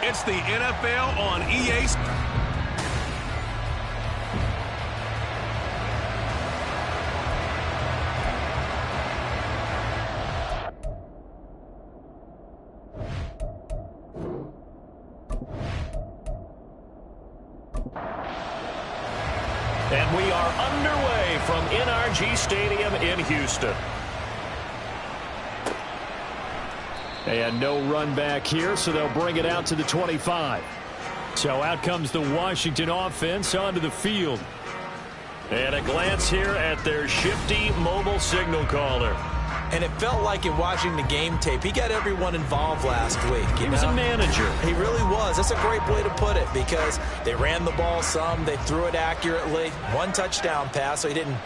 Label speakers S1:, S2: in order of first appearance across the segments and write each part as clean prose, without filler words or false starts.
S1: It's the NFL on EA.
S2: And we are underway from NRG Stadium in Houston. And no run back here, so they'll bring it out to the 25. So out comes the Washington offense onto the field. And a glance here at their shifty mobile signal caller.
S3: And it felt like in watching the game tape, he got everyone involved last week.
S2: He was a manager.
S3: He really was. That's a great way to put it because they ran the ball some. They threw it accurately. One touchdown pass, so he didn't,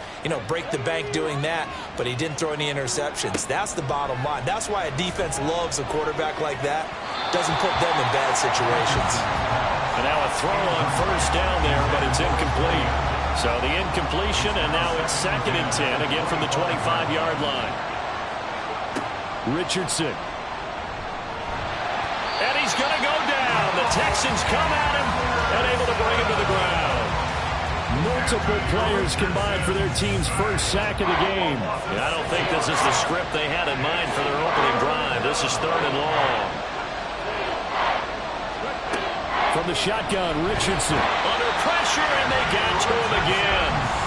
S3: break the bank doing that, but he didn't throw any interceptions. That's the bottom line. That's why a defense loves a quarterback like that. Doesn't put them in bad situations.
S2: And now a throw on first down there, but it's incomplete. So the incompletion, and now it's 2nd and 10, again from the 25-yard line. Richardson. And he's going to go down. The Texans come at him and able to bring him to the ground. Multiple players combined for their team's first sack of the game. I don't think this is the script they had in mind for their opening drive. This is 3rd and long. From the shotgun, Richardson. Under pressure, and they got to him again.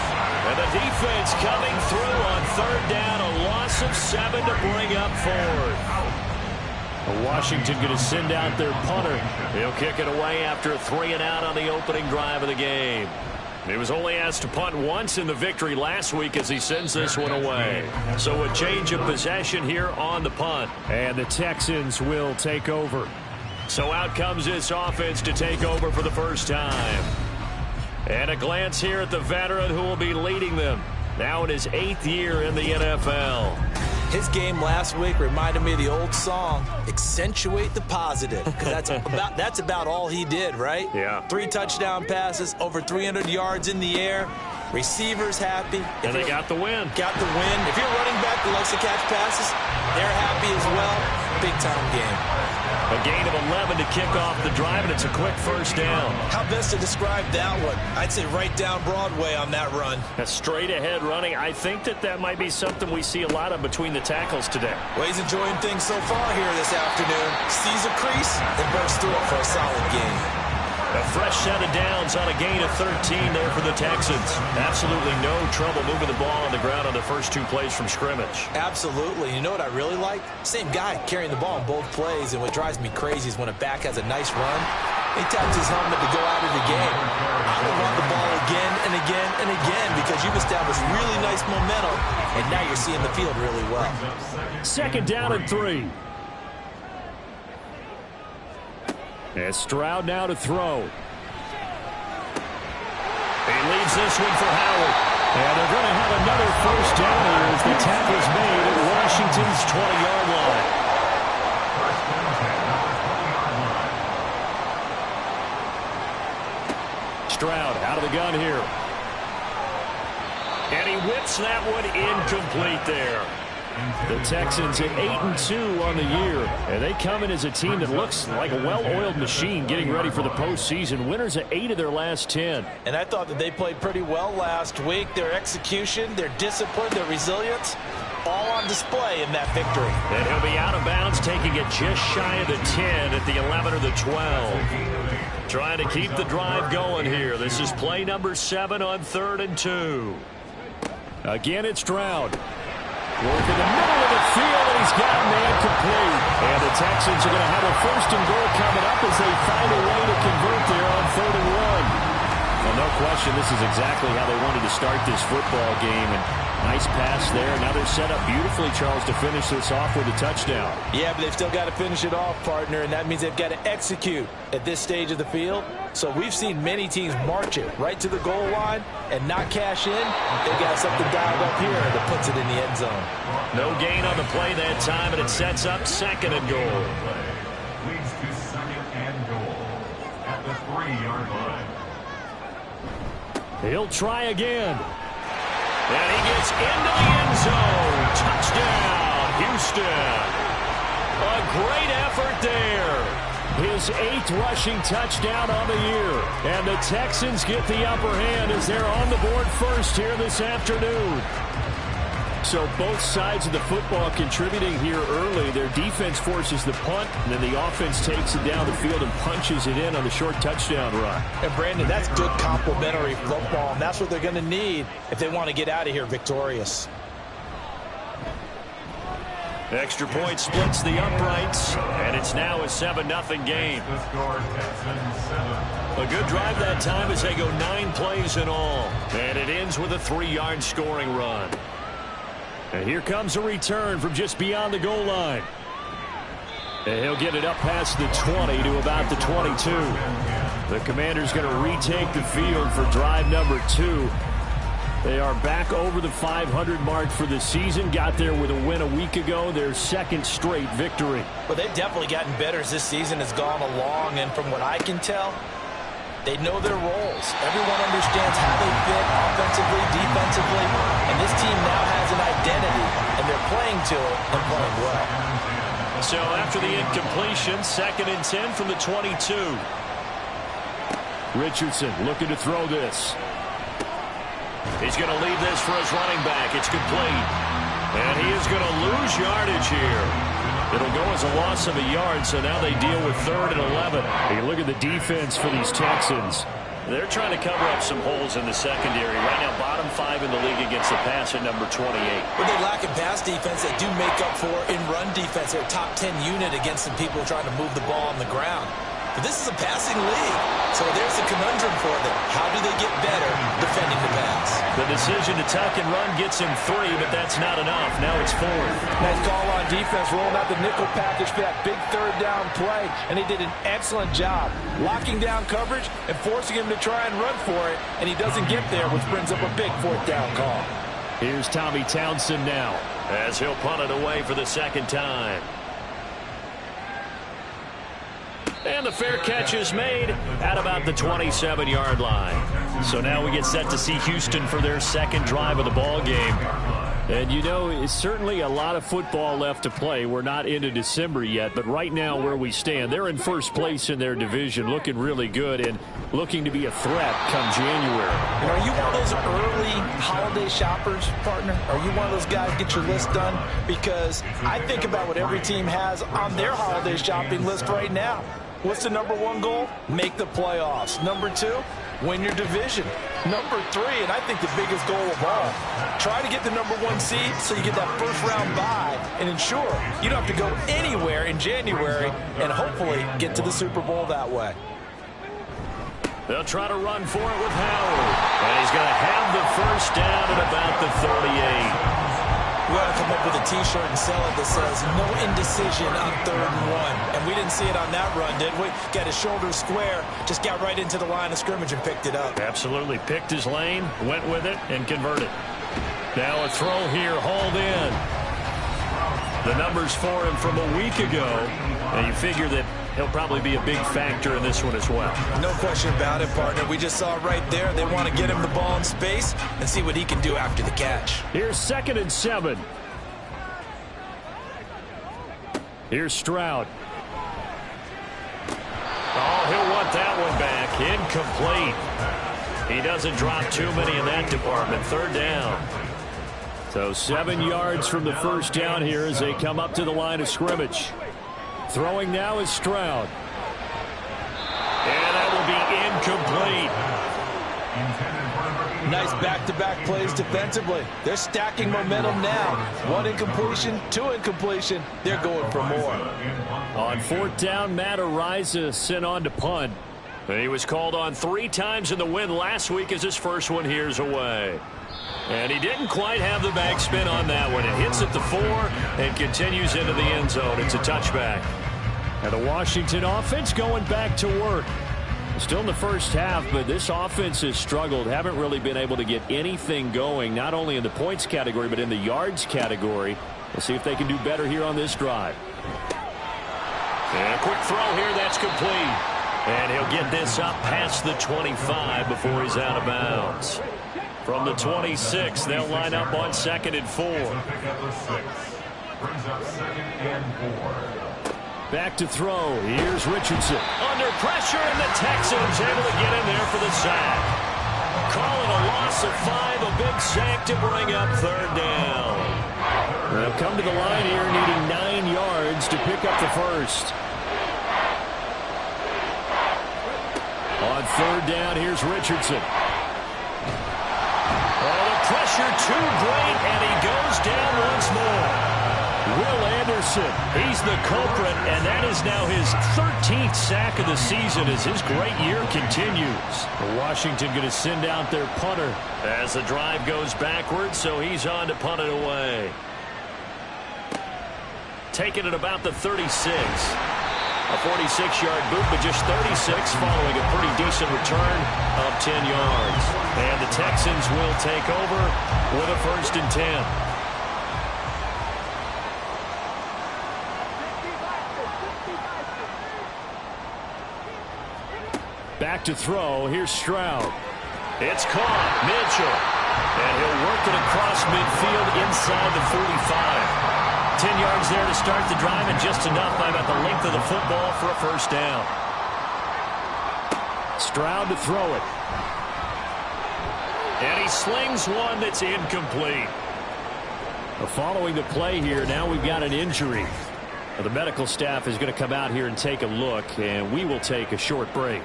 S2: And the defense coming through on 3rd down, a loss of 7 to bring up 4th. Washington going to send out their punter. He'll kick it away after a 3-and-out on the opening drive of the game. He was only asked to punt once in the victory last week as he sends this one away. So a change of possession here on the punt. And the Texans will take over. So out comes this offense to take over for the first time. And a glance here at the veteran who will be leading them. Now in his 8th year in the NFL.
S3: His game last week reminded me of the old song, Accentuate the Positive. Because that's about all he did, right?
S2: Yeah.
S3: 3 touchdown passes, over 300 yards in the air. Receivers happy.
S2: And they got the win.
S3: Got the win. If you're a running back who likes to catch passes, they're happy as well. Big-time game.
S2: A gain of 11 to kick off the drive, and it's a quick first down.
S3: How best to describe that one? I'd say right down Broadway on that run.
S2: A straight-ahead running. I think that might be something we see a lot of between the tackles today.
S3: Well, he's enjoying things so far here this afternoon. Sees a crease and bursts through it for a solid game.
S2: A fresh set of downs on a gain of 13 there for the Texans. Absolutely no trouble moving the ball on the ground on the first 2 plays from scrimmage.
S3: Absolutely. You know what I really like? Same guy carrying the ball in both plays, and what drives me crazy is when a back has a nice run, he taps his helmet to go out of the game. I'm going to run the ball again and again and again because you've established really nice momentum, and now you're seeing the field really well.
S2: 2nd down and 3. And Stroud now to throw. He leads this one for Howard. And they're going to have another first down here as the tackle is made at Washington's 20-yard line. Stroud out of the gun here. And he whips that one incomplete there. The Texans at 8-2 on the year, and they come in as a team that looks like a well-oiled machine getting ready for the postseason. Winners at 8 of their last 10.
S3: And I thought that they played pretty well last week. Their execution, their discipline, their resilience, all on display in that victory.
S2: And he'll be out of bounds, taking it just shy of the 10 at the 11 or the 12. Trying to keep the drive going here. This is play number 7 on 3rd and 2. Again, it's Stroud. Work in the middle of the field, and he's got man complete. And the Texans are going to have a 1st and goal coming up as they find a way to convert there on 3rd and 1. Well, no question, this is exactly how they wanted to start this football game. And nice pass there. Now they're set up beautifully, Charles, to finish this off with a touchdown.
S3: Yeah, but they've still got to finish it off, partner, and that means they've got to execute at this stage of the field. So we've seen many teams march it right to the goal line and not cash in. They've got something dialed up here that puts it in the end zone.
S2: No gain on the play that time, and it sets up 2nd and goal.
S4: Leads to 2nd and goal at the 3-yard line.
S2: He'll try again. And he gets into the end zone. Touchdown, Houston. A great effort there. his 8th rushing touchdown on the year. And the Texans get the upper hand as they're on the board first here this afternoon. So both sides of the football contributing here early. Their defense forces the punt, and then the offense takes it down the field and punches it in on the short touchdown run.
S3: And Brandon, that's good complementary football, and that's what they're going to need if they want to get out of here victorious.
S2: Extra point splits the uprights, and it's now a 7-0 game. A good drive that time as they go 9 plays in all, and it ends with a 3-yard scoring run. And here comes a return from just beyond the goal line. And he'll get it up past the 20 to about the 22. The Commanders going to retake the field for drive number 2. They are back over the 500 mark for the season. Got there with a win a week ago, their 2nd straight victory.
S3: Well, they've definitely gotten better as this season has gone along, and from what I can tell, they know their roles. Everyone understands how they fit offensively, defensively, and this team now has an identity, and they're playing to it and playing well.
S2: So after the incompletion, 2nd and 10 from the 22. Richardson looking to throw this. He's going to leave this for his running back. It's complete. And he is going to lose yardage here. It'll go as a loss of a yard, so now they deal with 3rd and 11. You look at the defense for these Texans. They're trying to cover up some holes in the secondary. Right now, bottom 5 in the league against the pass at number 28.
S3: When they lack in pass defense, they do make up for in run defense. They're a top 10 unit against some people trying to move the ball on the ground. But this is a passing league, so there's a conundrum for them. How do they get better defending the pass?
S2: The decision to tuck and run gets him 3, but that's not enough. Now it's 4th.
S5: Nice call on defense, rolling out the nickel package for that big 3rd down play, and they did an excellent job locking down coverage and forcing him to try and run for it, and he doesn't get there, which brings up a big 4th down call.
S2: Here's Tommy Townsend now as he'll punt it away for the 2nd time. And the fair catch is made at about the 27-yard line. So now we get set to see Houston for their 2nd drive of the ball game. And, you know, it's certainly a lot of football left to play. We're not into December yet, but right now where we stand, they're in 1st place in their division, looking really good and looking to be a threat come January.
S3: And are you one of those early holiday shoppers, partner? Are you one of those guys get your list done? Because I think about what every team has on their holiday shopping list right now. What's the number 1 goal? Make the playoffs. Number 2, win your division. Number 3, and I think the biggest goal of all, try to get the number 1 seed so you get that 1st round bye and ensure you don't have to go anywhere in January and hopefully get to the Super Bowl that way.
S2: They'll try to run for it with Howard. And he's going to have the 1st down at about the 38.
S3: We ought to come up with a T-shirt and sell it that says no indecision on 3rd and 1. And we didn't see it on that run, did we? Got his shoulder square, just got right into the line of scrimmage and picked it up.
S2: Absolutely. Picked his lane, went with it, and converted. Now a throw here, hauled in. The numbers for him from a week ago. And you figure that he'll probably be a big factor in this one as well.
S3: No question about it, partner. We just saw it right there. They want to get him the ball in space and see what he can do after the catch.
S2: Here's 2nd and 7. Here's Stroud. Oh, he'll want that one back. Incomplete. He doesn't drop too many in that department. 3rd down. So 7 yards from the 1st down here as they come up to the line of scrimmage. Throwing now is Stroud. And that will be incomplete.
S5: Nice back-to-back plays defensively. They're stacking momentum now. 1 incompletion, 2 incompletion. They're going for more.
S2: On 4th down, Matt Ariza sent on to punt. He was called on 3 times in the win last week as his first one here's away. And he didn't quite have the backspin on that one. It hits at the 4 and continues into the end zone. It's a touchback. And the Washington offense going back to work. Still in the 1st half, but this offense has struggled. Haven't really been able to get anything going, not only in the points category, but in the yards category. We'll see if they can do better here on this drive. And a quick throw here, that's complete. And he'll get this up past the 25 before he's out of bounds. From the 26, they'll line up on 2nd and 4. Back to throw. Here's Richardson. Under pressure, and the Texans able to get in there for the sack. Calling a loss of 5, a big sack to bring up third down. They'll come to the line here needing 9 yards to pick up the first. On third down, here's Richardson. Oh, the pressure too great, and he goes down once more. Will Anderson, he's the culprit, and that is now his 13th sack of the season as his great year continues. Washington going to send out their punter as the drive goes backwards, so he's on to punt it away. Taking it about the 36. A 46-yard boot, but just 36 following a pretty decent return of 10 yards. And the Texans will take over with a 1st and 10. Back to throw. Here's Stroud. It's caught. Mitchell. And he'll work it across midfield inside the 45. 10 yards there to start the drive, and just enough by about the length of the football for a 1st down. Stroud to throw it. And he slings one that's incomplete. Following the play here, now we've got an injury. The medical staff is going to come out here and take a look, and we will take a short break.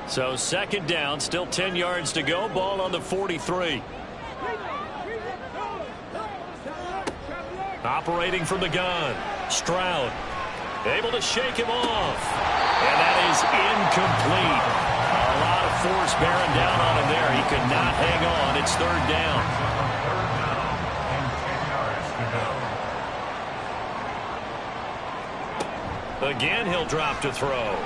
S2: So 2nd down, still 10 yards to go. Ball on the 43. Operating from the gun. Stroud able to shake him off. And that is incomplete. A lot of force bearing down on him there. He could not hang on. It's 3rd down. Again, he'll drop to throw.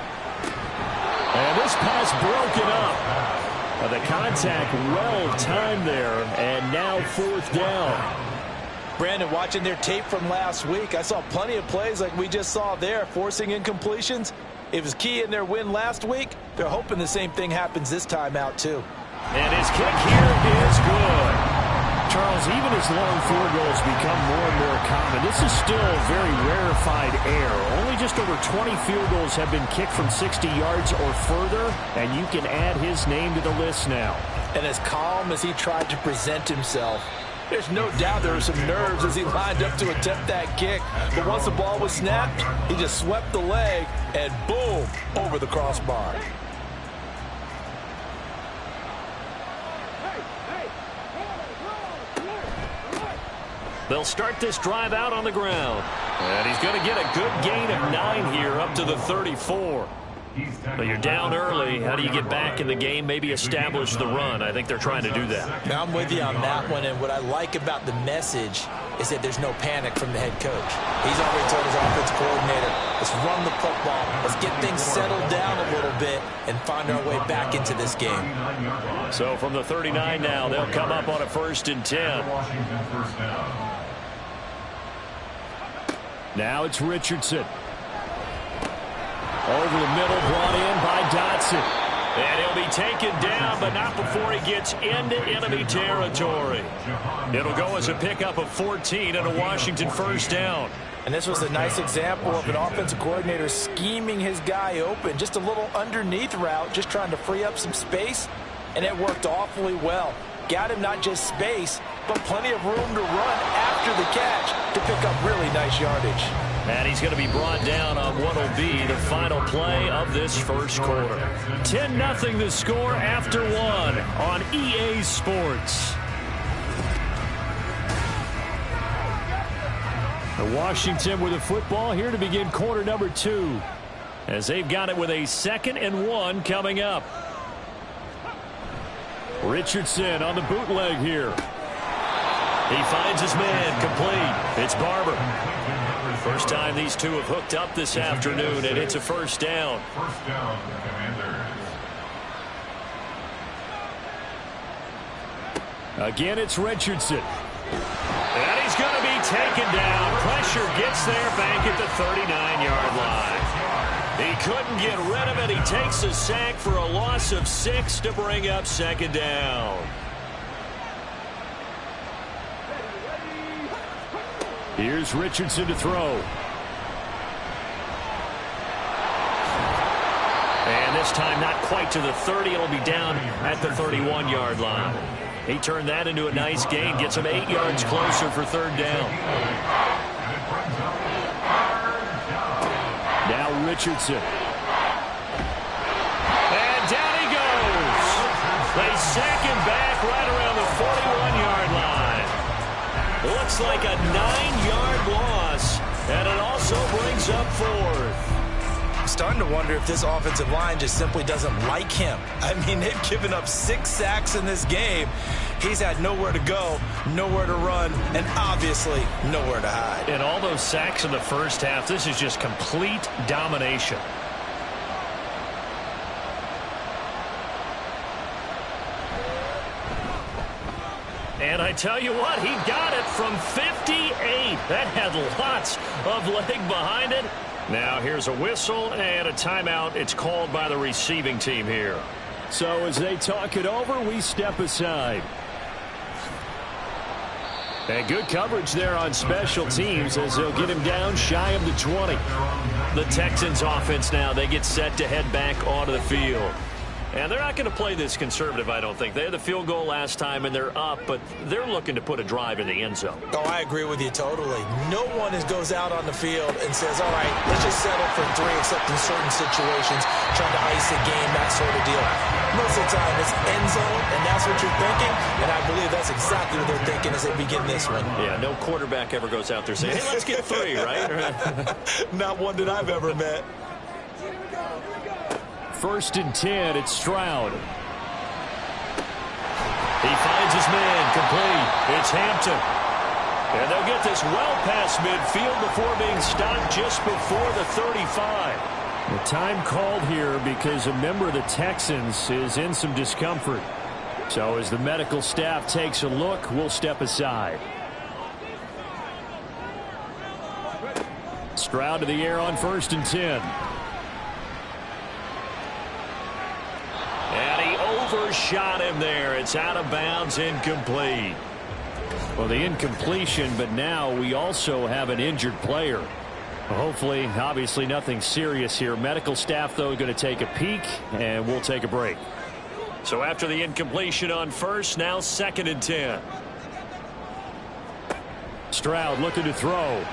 S2: And this pass broken up. The contact well timed there. And now 4th down.
S5: Brandon, watching their tape from last week, I saw plenty of plays like we just saw there, forcing incompletions. It was key in their win last week. They're hoping the same thing happens this time out, too.
S2: And his kick here is good. Charles, even as long field goals become more and more common, this is still very rarefied air. Only just over 20 field goals have been kicked from 60 yards or further, and you can add his name to the list now.
S5: And as calm as he tried to present himself, there's no doubt there were some nerves as he lined up to attempt that kick. But once the ball was snapped, he just swept the leg and boom, over the crossbar.
S2: They'll start this drive out on the ground. And he's going to get a good gain of 9 here up to the 34. But you're down early. How do you get back in the game, maybe establish the run? I think they're trying to do that.
S3: Now, I'm with you on that one, and what I like about the message is that there's no panic from the head coach. He's already told his offensive coordinator, let's run the football, let's get things settled down a little bit and find our way back into this game.
S2: So from the 39 now, they'll come up on a 1st and 10. Now it's Richardson. Over the middle, brought in by Dotson. And he'll be taken down, but not before he gets into enemy territory. It'll go as a pickup of 14 and a Washington 1st down.
S5: And this was a nice example of an offensive coordinator scheming his guy open. Just a little underneath route, just trying to free up some space. And it worked awfully well. Got him not just space, but plenty of room to run after the catch to pick up really nice yardage.
S2: And he's going to be brought down on what will be the final play of this 1st quarter. 10-0 the score after 1 on EA Sports. Washington with the football here to begin quarter number 2. As they've got it with a 2nd and 1 coming up. Richardson on the bootleg here. He finds his man complete. It's Barber. First time these two have hooked up this afternoon, and it's a 1st down.
S4: 1st down, Commanders.
S2: Again, it's Richardson. And he's going to be taken down. Pressure gets there back at the 39-yard line. He couldn't get rid of it. He takes a sack for a loss of 6 to bring up 2nd down. Here's Richardson to throw. this time not quite to the 30. It'll be down at the 31-yard line. He turned that into a nice gain, gets him 8 yards closer for third down. Now Richardson. And down he goes. They sack him back right around the 41-yard line. Looks like a 9-yard loss, and it also brings up fourth.
S3: I'm starting to wonder if this offensive line just simply doesn't like him. I mean, they've given up 6 sacks in this game. He's had nowhere to go, nowhere to run, and obviously nowhere to hide.
S2: And all those sacks in the first half, this is just complete domination. And I tell you what, he got it from 58. That had lots of leg behind it. Now here's a whistle and a timeout. It's called by the receiving team here. So as they talk it over, we step aside. And good coverage there on special teams as they'll get him down shy of the 20. The Texans offense now, they get set to head back onto the field. And they're not going to play this conservative, I don't think. They had the field goal last time, and they're up, but they're looking to put a drive in the end zone.
S3: Oh, I agree with you totally. No one goes out on the field and says, all right, let's just settle for 3, except in certain situations, trying to ice a game, that sort of deal. Most of the time, it's end zone, and that's what you're thinking, and I believe that's exactly what they're thinking as they begin this one.
S2: Yeah, no quarterback ever goes out there saying, hey, let's get 3, right?
S3: Not one that I've ever met.
S2: 1st and 10, it's Stroud. He finds his man, complete. It's Hampton. And they'll get this well past midfield before being stopped just before the 35. The time called here because a member of the Texans is in some discomfort. So as the medical staff takes a look, we'll step aside. Stroud to the air on 1st and 10. And he overshot him there. It's out of bounds, incomplete. Well, the incompletion, but now we also have an injured player. Hopefully, obviously nothing serious here. Medical staff, though, going to take a peek, and we'll take a break. So after the incompletion on 1st, now 2nd and 10. Stroud looking to throw.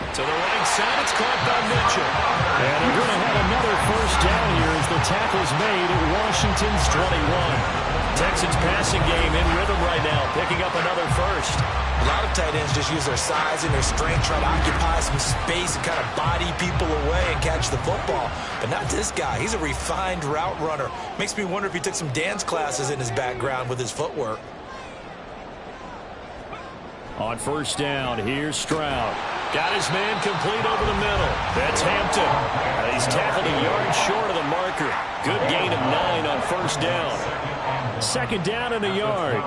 S2: To the right side, it's caught by Mitchell. And they're going to have another 1st down here as the tackle's made at Washington's 21. Texans passing game in rhythm right now, picking up another 1st.
S3: A lot of tight ends just use their size and their strength, try to occupy some space and kind of body people away and catch the football. But not this guy. He's a refined route runner. Makes me wonder if he took some dance classes in his background with his footwork.
S2: On 1st down, here's Stroud. Got his man complete over the middle. That's Hampton. He's tackled a yard short of the marker. Good gain of 9 on 1st down. 2nd down and a yard.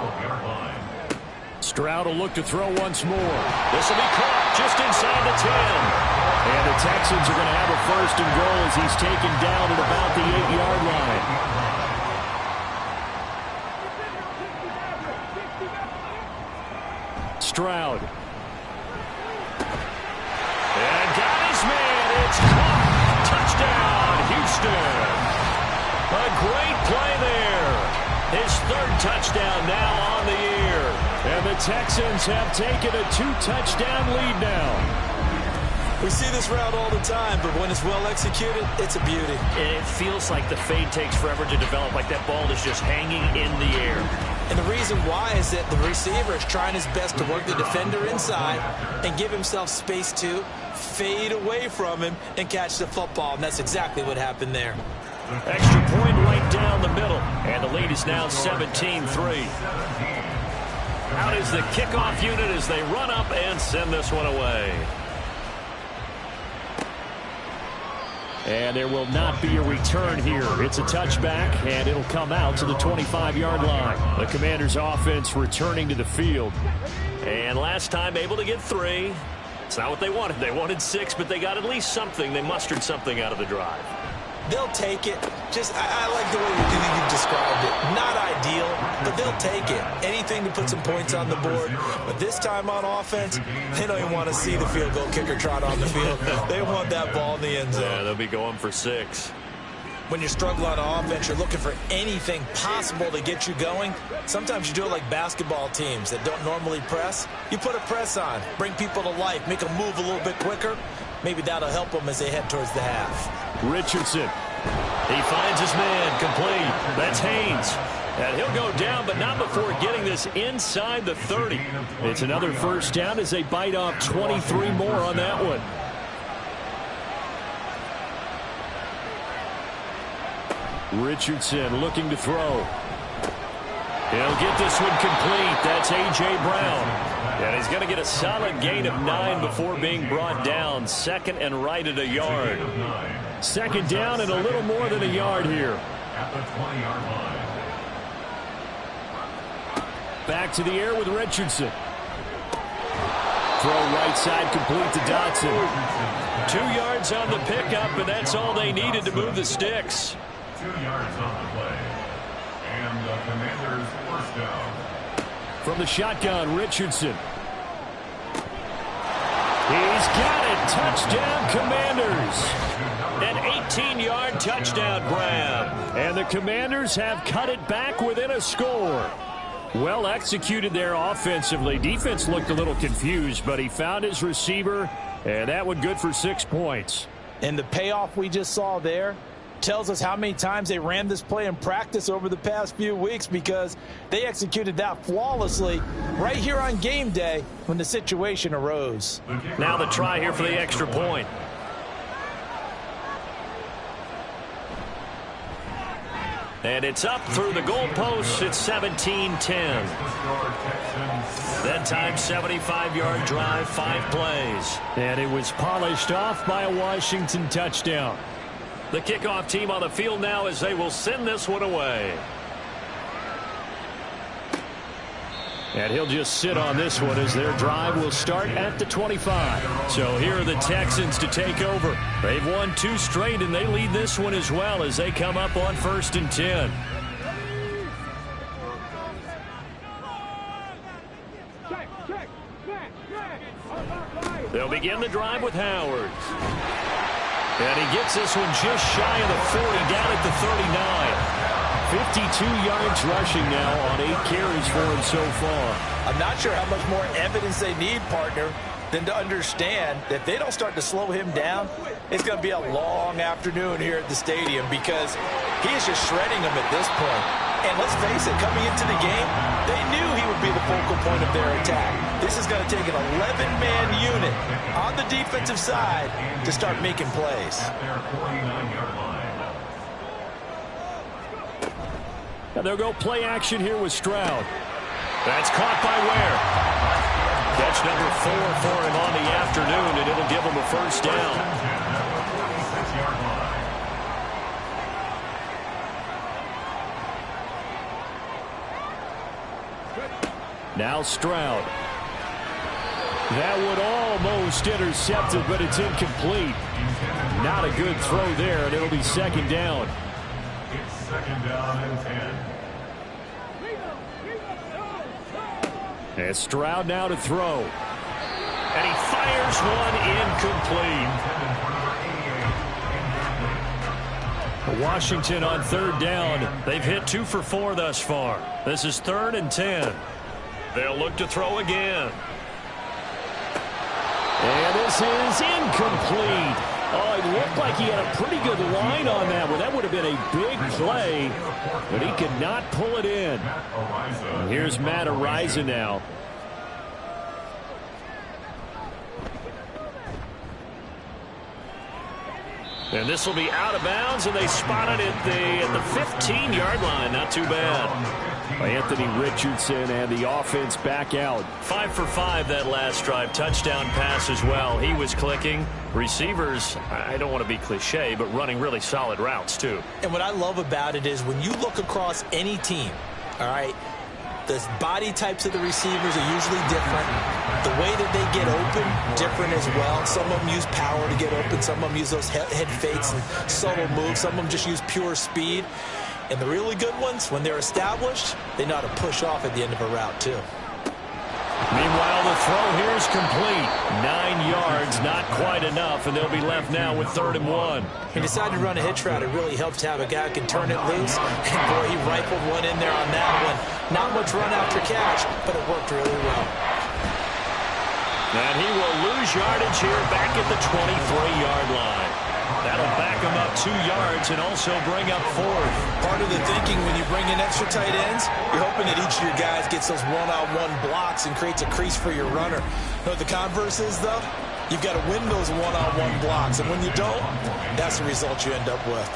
S2: Stroud will look to throw once more. This will be caught just inside the 10. And the Texans are going to have a 1st and goal as he's taken down at about the 8-yard line. Stroud. And got his man. It's caught. Touchdown, Houston. A great play there. His 3rd touchdown now on the year. And the Texans have taken a 2-touchdown lead now.
S3: We see this route all the time, but when it's well executed, it's a beauty.
S2: And it feels like the fade takes forever to develop, like that ball is just hanging in the air.
S3: And the reason why is that the receiver is trying his best to work the defender inside and give himself space to fade away from him and catch the football. And that's exactly what happened there.
S2: Extra point right down the middle. And the lead is now 17-3. Out is the kickoff unit as they run up and send this one away. And there will not be a return here. It's a touchback, and it'll come out to the 25-yard line. The Commanders' offense returning to the field. And last time able to get 3. It's not what they wanted. They wanted 6, but they got at least something. They mustered something out of the drive.
S3: They'll take it. I like the way you've described it. Not ideal, but they'll take it. Anything to put some points on the board. But this time on offense, they don't even want to see the field goal kicker trot on the field. They want that ball in the end zone.
S2: Yeah, they'll be going for 6.
S3: When you're struggling on offense, you're looking for anything possible to get you going. Sometimes you do it like basketball teams that don't normally press. You put a press on, bring people to life, make them move a little bit quicker. Maybe that'll help them as they head towards the half.
S2: Richardson. He finds his man, complete. That's Haynes. And he'll go down, but not before getting this inside the 30. It's another first down as they bite off 23 more on that one. Richardson looking to throw. He'll get this one complete. That's A.J. Brown. And he's going to get a solid gain of 9 before being brought down. Second and right at a yard. Second down and a little more than a yard here.
S4: At the 20-yard line.
S2: Back to the air with Richardson. Throw right side complete to Dotson. 2 yards on the pickup, and that's all they needed to move the sticks.
S4: 2 yards on the play. And the Commanders' first down.
S2: From the shotgun, Richardson. He's got it. Touchdown, Commanders. An 18-yard touchdown grab. And the Commanders have cut it back within a score. Well executed there offensively. Defense looked a little confused, but he found his receiver, and that one good for 6 points.
S5: And the payoff we just saw there tells us how many times they ran this play in practice over the past few weeks, because they executed that flawlessly right here on game day when the situation arose.
S2: Now the try here for the extra point. And it's up through the goalposts. It's 17-10. That time, 75-yard drive, 5 plays. And it was polished off by a Washington touchdown. The kickoff team on the field now as they will send this one away. And he'll just sit on this one as their drive will start at the 25. So here are the Texans to take over. They've won 2 straight, and they lead this one as well as they come up on 1st and 10. They'll begin the drive with Howard. And he gets this one just shy of the 40, down at the 39. 52 yards rushing now on 8 carries for him so far.
S5: I'm not sure how much more evidence they need, partner, than to understand that if they don't start to slow him down, it's going to be a long afternoon here at the stadium, because he is just shredding them at this point. And let's face it, coming into the game, they knew he would be the focal point of their attack. This is going to take an 11-man unit on the defensive side to start making plays.
S4: At their 49-yard line.
S2: And they'll go play action here with Stroud. That's caught by Ware. Catch number 4 for him on the afternoon, and it'll give him a first down. Now Stroud. That would almost intercepted, but it's incomplete. Not a good throw there, and it'll be 2nd down.
S4: It's 2nd down and 10.
S2: And Stroud now to throw. And he fires one incomplete. Washington on 3rd down. They've hit 2 for 4 thus far. This is 3rd and 10. They'll look to throw again. And this is incomplete. Oh, it looked like he had a pretty good line on that one. That would have been a big play, but he could not pull it in. And here's Matt Ariza now. And this will be out of bounds, and they spotted it at the 15-yard line. Not too bad. Anthony Richardson and the offense back out. 5 for 5 that last drive. Touchdown pass as well. He was clicking. Receivers, I don't want to be cliche, but running really solid routes too.
S3: And what I love about it is when you look across any team, all right, The body types of the receivers are usually different. The way that they get open, different as well. Some of them use power to get open. Some of them use those head fakes and subtle moves. Some of them just use pure speed. And the really good ones, when they're established, they know how to push off at the end of a route, too.
S2: Meanwhile, the throw here is complete. 9 yards, not quite enough, and they'll be left now with 3rd and 1.
S3: He decided to run a hitch route. It really helps to have a guy who can turn it loose. And, boy, he rifled one in there on that one. Not much run after catch, but it worked really well.
S2: And he will lose yardage here back at the 23-yard line. That'll back him up 2 yards and also bring up 4th.
S3: Part of the thinking when you bring in extra tight ends, you're hoping that each of your guys gets those one-on-one blocks and creates a crease for your runner. You know what the converse is, though? You've got to win those one-on-one blocks, and when you don't, that's the result you end up with.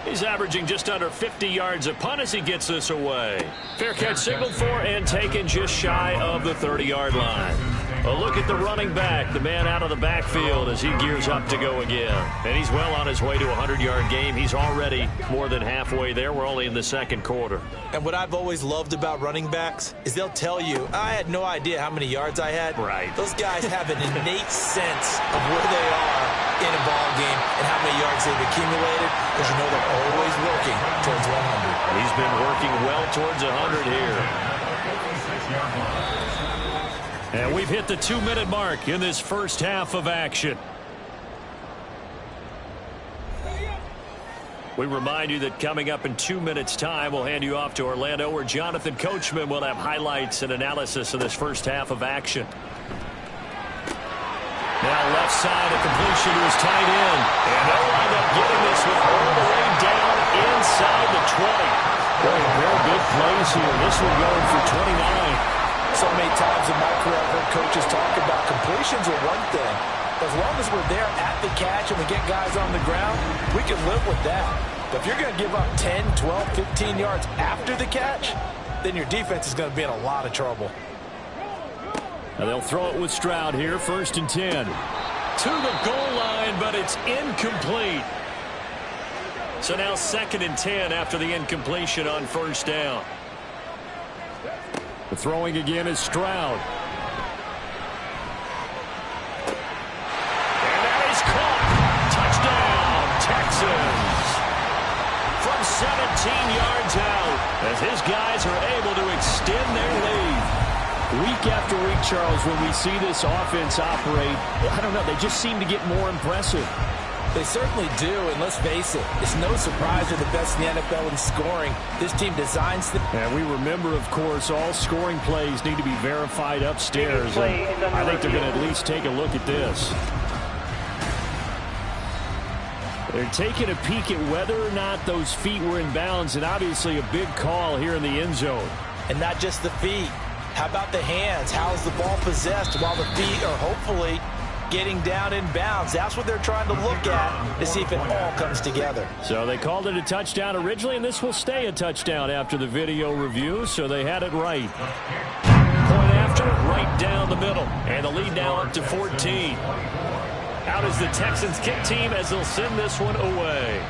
S2: He's averaging just under 50 yards a punt as he gets this away. Fair catch signaled for and taken just shy of the 30-yard line. A look at the running back, the man out of the backfield as he gears up to go again. And he's well on his way to a 100-yard game. He's already more than halfway there. We're only in the 2nd quarter.
S3: And what I've always loved about running backs is they'll tell you, I had no idea how many yards I had.
S2: Right.
S3: Those guys have an innate sense of where they are in a ball game and how many yards they've accumulated, because you know they're always working towards 100.
S2: He's been working well towards 100 here. And we've hit the 2-minute mark in this first half of action. We remind you that coming up in 2 minutes' time, we'll hand you off to Orlando, where Jonathan Coachman will have highlights and analysis of this first half of action. Now left side, a completion to his tight end. And they'll wind up getting this one all the way down inside the 20. Boy, very big plays here. This one going for 29.
S5: So many times in my career I've heard coaches talk about completions are one thing. As long as we're there at the catch and we get guys on the ground, we can live with that. But if you're going to give up 10, 12, 15 yards after the catch, then your defense is going to be in a lot of trouble.
S2: And they'll throw it with Stroud here, 1st and 10. To the goal line, but it's incomplete. So now 2nd and 10 after the incompletion on 1st down. The throwing again is Stroud. And that is caught. Touchdown, Texans. From 17 yards out, as his guys are able to extend their lead. Week after week, Charles, when we see this offense operate, I don't know, they just seem to get more impressive.
S5: They certainly do, and let's face it, it's no surprise they're the best in the NFL in scoring. This team designs the...
S2: And we remember, of course, all scoring plays need to be verified upstairs. And I think they're going to at least take a look at this. They're taking a peek at whether or not those feet were in bounds, and obviously a big call here in the end zone.
S3: And not just the feet. How about the hands? How is the ball possessed while the feet are hopefully getting down in bounds? That's what they're trying to look at to see if it all comes together.
S2: So they called it a touchdown originally, and this will stay a touchdown after the video review, so they had it right. Point after, right down the middle, and the lead now up to 14. Out is the Texans kick team as they'll send this one away.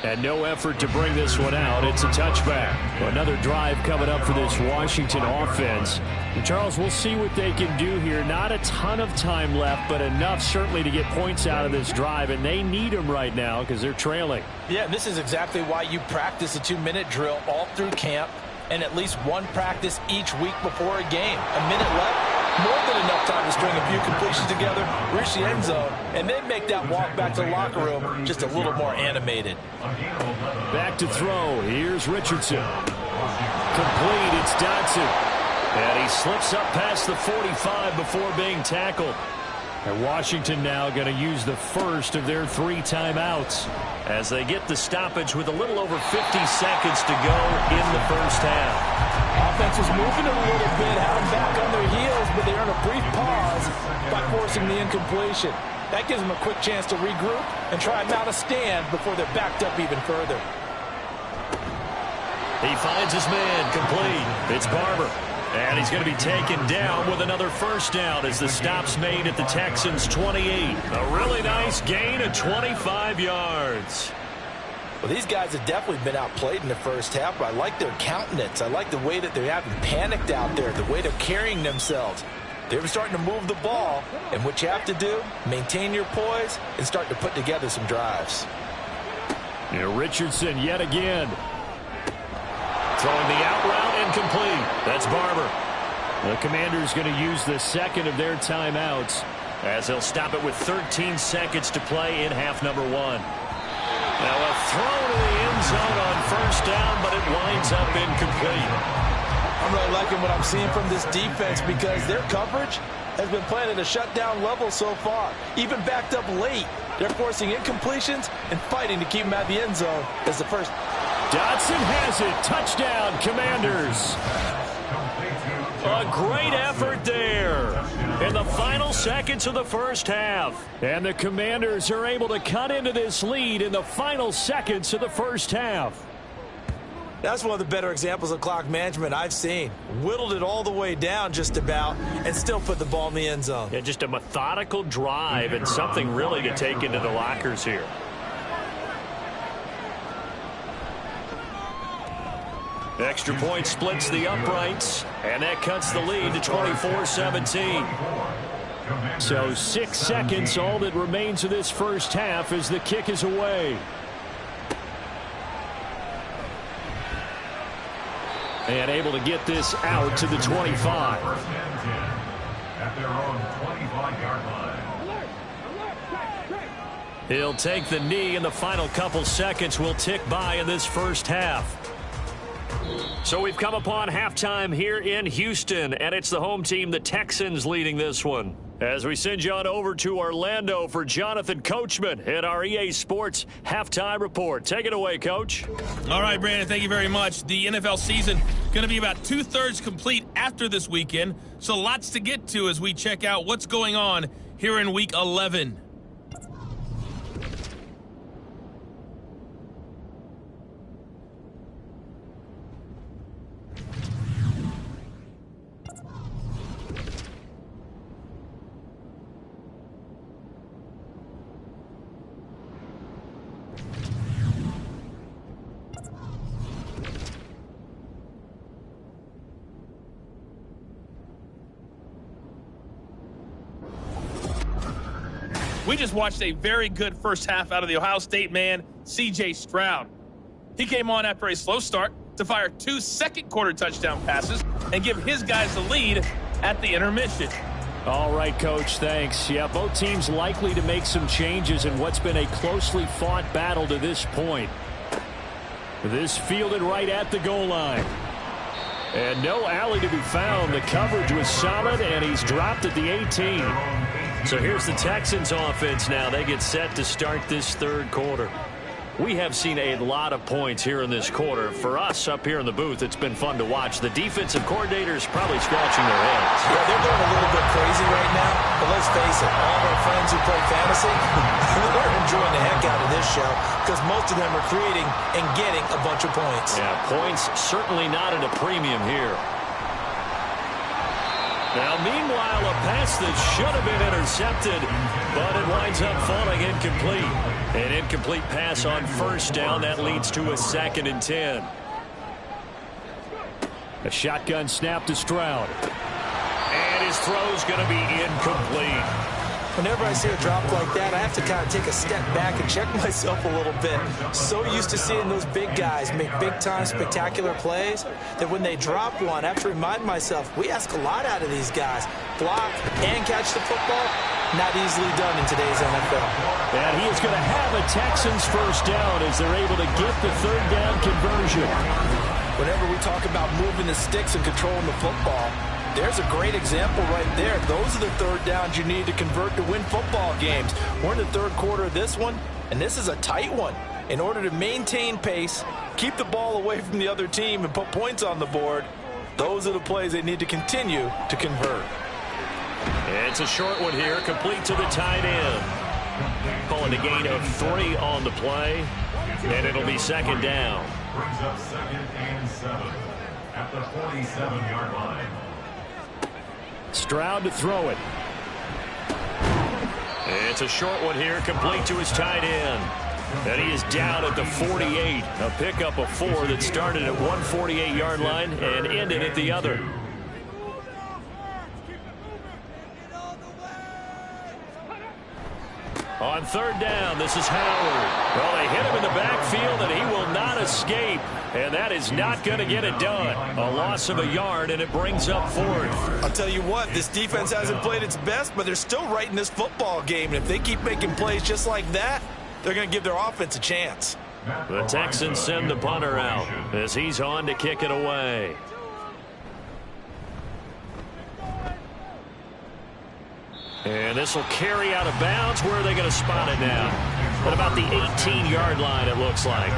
S2: And no effort to bring this one out. It's a touchback. Another drive coming up for this Washington offense. And Charles, we'll see what they can do here. Not a ton of time left, but enough certainly to get points out of this drive. And they need them right now because they're trailing.
S5: Yeah, and this is exactly why you practice a 2-minute drill all through camp and at least one practice each week before a game. A minute left. More than enough time to string a few completions together, reach the end zone, and then make that walk back to the locker room just a little more animated.
S2: Back to throw. Here's Richardson. Complete. It's Dotson. And he slips up past the 45 before being tackled. And Washington now going to use the first of their 3 timeouts as they get the stoppage with a little over 50 seconds to go in the first half.
S5: Offense was moving it a little bit, had them back on their heels, but they earn a brief pause by forcing the incompletion. That gives them a quick chance to regroup and try and mount a stand before they're backed up even further.
S2: He finds his man complete. It's Barber. And he's going to be taken down with another first down as the stop's made at the Texans' 28. A really nice gain of 25 yards.
S5: Well, these guys have definitely been outplayed in the first half, but I like their countenance. I like the way that they haven't panicked out there, the way they're carrying themselves. They're starting to move the ball, and what you have to do, maintain your poise and start to put together some drives.
S2: Now Richardson yet again. Throwing the out route incomplete. That's Barber. The Commanders going to use the second of their timeouts as they'll stop it with 13 seconds to play in half number 1. Now a throw to the end zone on first down, but it winds up incomplete.
S5: I'm really liking what I'm seeing from this defense because their coverage has been playing at a shutdown level so far. Even backed up late, they're forcing incompletions and fighting to keep them at the end zone as the first.
S2: Dotson has it. Touchdown, Commanders. A great effort there in the final seconds of the first half. And the Commanders are able to cut into this lead in the final seconds of the first half.
S3: That's one of the better examples of clock management I've seen. Whittled it all the way down just about and still put the ball in the end zone.
S2: Yeah, just a methodical drive and something really to take into the lockers here. Extra point splits the uprights, and that cuts the lead to 24-17. So 6 seconds, all that remains of this first half as the kick is away. And able to get this out to the 25.
S4: At their own 25-yard line.
S2: He'll take the knee, and the final couple seconds will tick by in this first half. So we've come upon halftime here in Houston, and it's the home team, the Texans, leading this one. As we send you on over to Orlando for Jonathan Coachman at our EA Sports Halftime Report. Take it away, Coach.
S6: All right, Brandon, thank you very much. The NFL season going to be about 2/3 complete after this weekend, so lots to get to as we check out what's going on here in Week 11. We just watched a very good first half out of the Ohio State man, C.J. Stroud. He came on after a slow start to fire 2 second-quarter touchdown passes and give his guys the lead at the intermission.
S2: All right, Coach, thanks. Yeah, both teams likely to make some changes in what's been a closely fought battle to this point. This fielded right at the goal line. And no alley to be found. The coverage was solid, and he's dropped at the 18. So here's the Texans offense now. They get set to start this third quarter. We have seen a lot of points here in this quarter. For us up here in the booth, it's been fun to watch. The defensive coordinators probably scratching their heads.
S3: Yeah, they're going a little bit crazy right now. But let's face it, all of our friends who play fantasy, they're enjoying the heck out of this show because most of them are creating and getting a bunch of points.
S2: Yeah, points certainly not at a premium here. Now, meanwhile, a pass that should have been intercepted, but it winds up falling incomplete. An incomplete pass on first down. That leads to a 2nd and 10. A shotgun snap to Stroud. And his throw's going to be incomplete.
S3: Whenever I see a drop like that, I have to kind of take a step back and check myself a little bit. So used to seeing those big guys make big-time spectacular plays that when they drop one, I have to remind myself, we ask a lot out of these guys. Block and catch the football, not easily done in today's NFL.
S2: And he is going to have a Texans first down as they're able to get the third down conversion.
S5: Whenever we talk about moving the sticks and controlling the football, there's a great example right there. Those are the third downs you need to convert to win football games. We're in the third quarter of this one, and this is a tight one. In order to maintain pace, keep the ball away from the other team, and put points on the board, those are the plays they need to continue to convert.
S2: It's a short one here, complete to the tight end. Calling a gain of 3 on the play, and it'll be 2nd down.
S4: Brings up 2nd and 7 at the 47-yard line.
S2: Stroud to throw it. It's a short one here, complete to his tight end. And he is down at the 48. A pickup of 4 that started at one 48-yard line and ended at the other. On third down, this is Howard. Well, they hit him in the backfield, and he will not escape. And that is not going to get it done. A loss of a yard, and it brings up 4th.
S3: I'll tell you what, this defense hasn't played its best, but they're still right in this football game. And if they keep making plays just like that, they're going to give their offense a chance.
S2: The Texans send the punter out as he's on to kick it away. And this will carry out of bounds. Where are they going to spot it now? At about the 18-yard line, it looks like.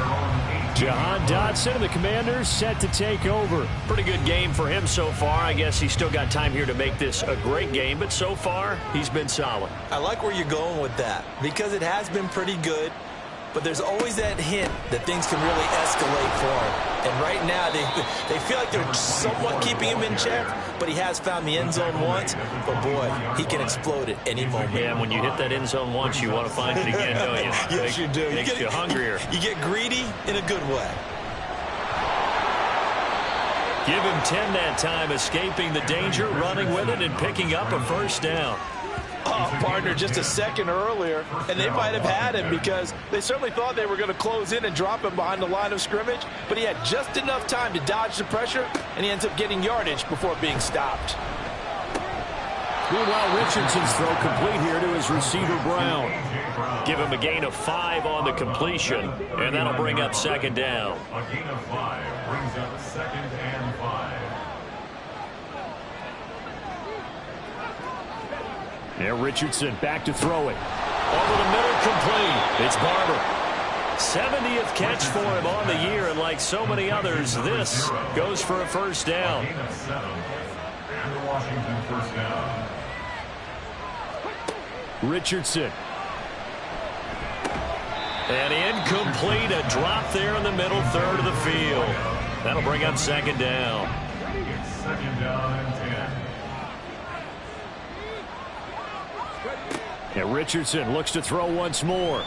S2: Jahan Dotson and the Commanders set to take over. Pretty good game for him so far. I guess he's still got time here to make this a great game, but so far, he's been solid.
S3: I like where you're going with that because it has been pretty good, but there's always that hint that things can really escalate for him. And right now, they feel like they're somewhat keeping him in check, but he has found the end zone once. But, boy, he can explode at any moment.
S2: Yeah, and when you hit that end zone once, you want to find it again, don't you?
S3: Yes, you do.
S2: Makes you hungrier.
S3: You get greedy in a good way.
S2: Give him 10 that time, escaping the danger, running with it, and picking up a first down.
S5: Oh, partner, just a second earlier, and they might have had him because they certainly thought they were going to close in and drop him behind the line of scrimmage, but he had just enough time to dodge the pressure, and he ends up getting yardage before being stopped.
S7: Meanwhile, Richardson's throw complete here to his receiver, Brown.
S2: Give him a gain of 5 on the completion, and that'll bring up second down.
S4: A gain of 5 brings up 2nd and 5.
S7: Now Richardson back to throw it.
S2: Over the middle, complete. It's Barber. 70th catch for him on the year, and like so many others, this goes for a first down.
S4: A gain of 7 and the Washington first down.
S7: Richardson.
S2: And incomplete, a drop there in the middle third of the field. That'll bring up second down.
S4: It's 2nd down and 10.
S7: Now Richardson looks to throw once more.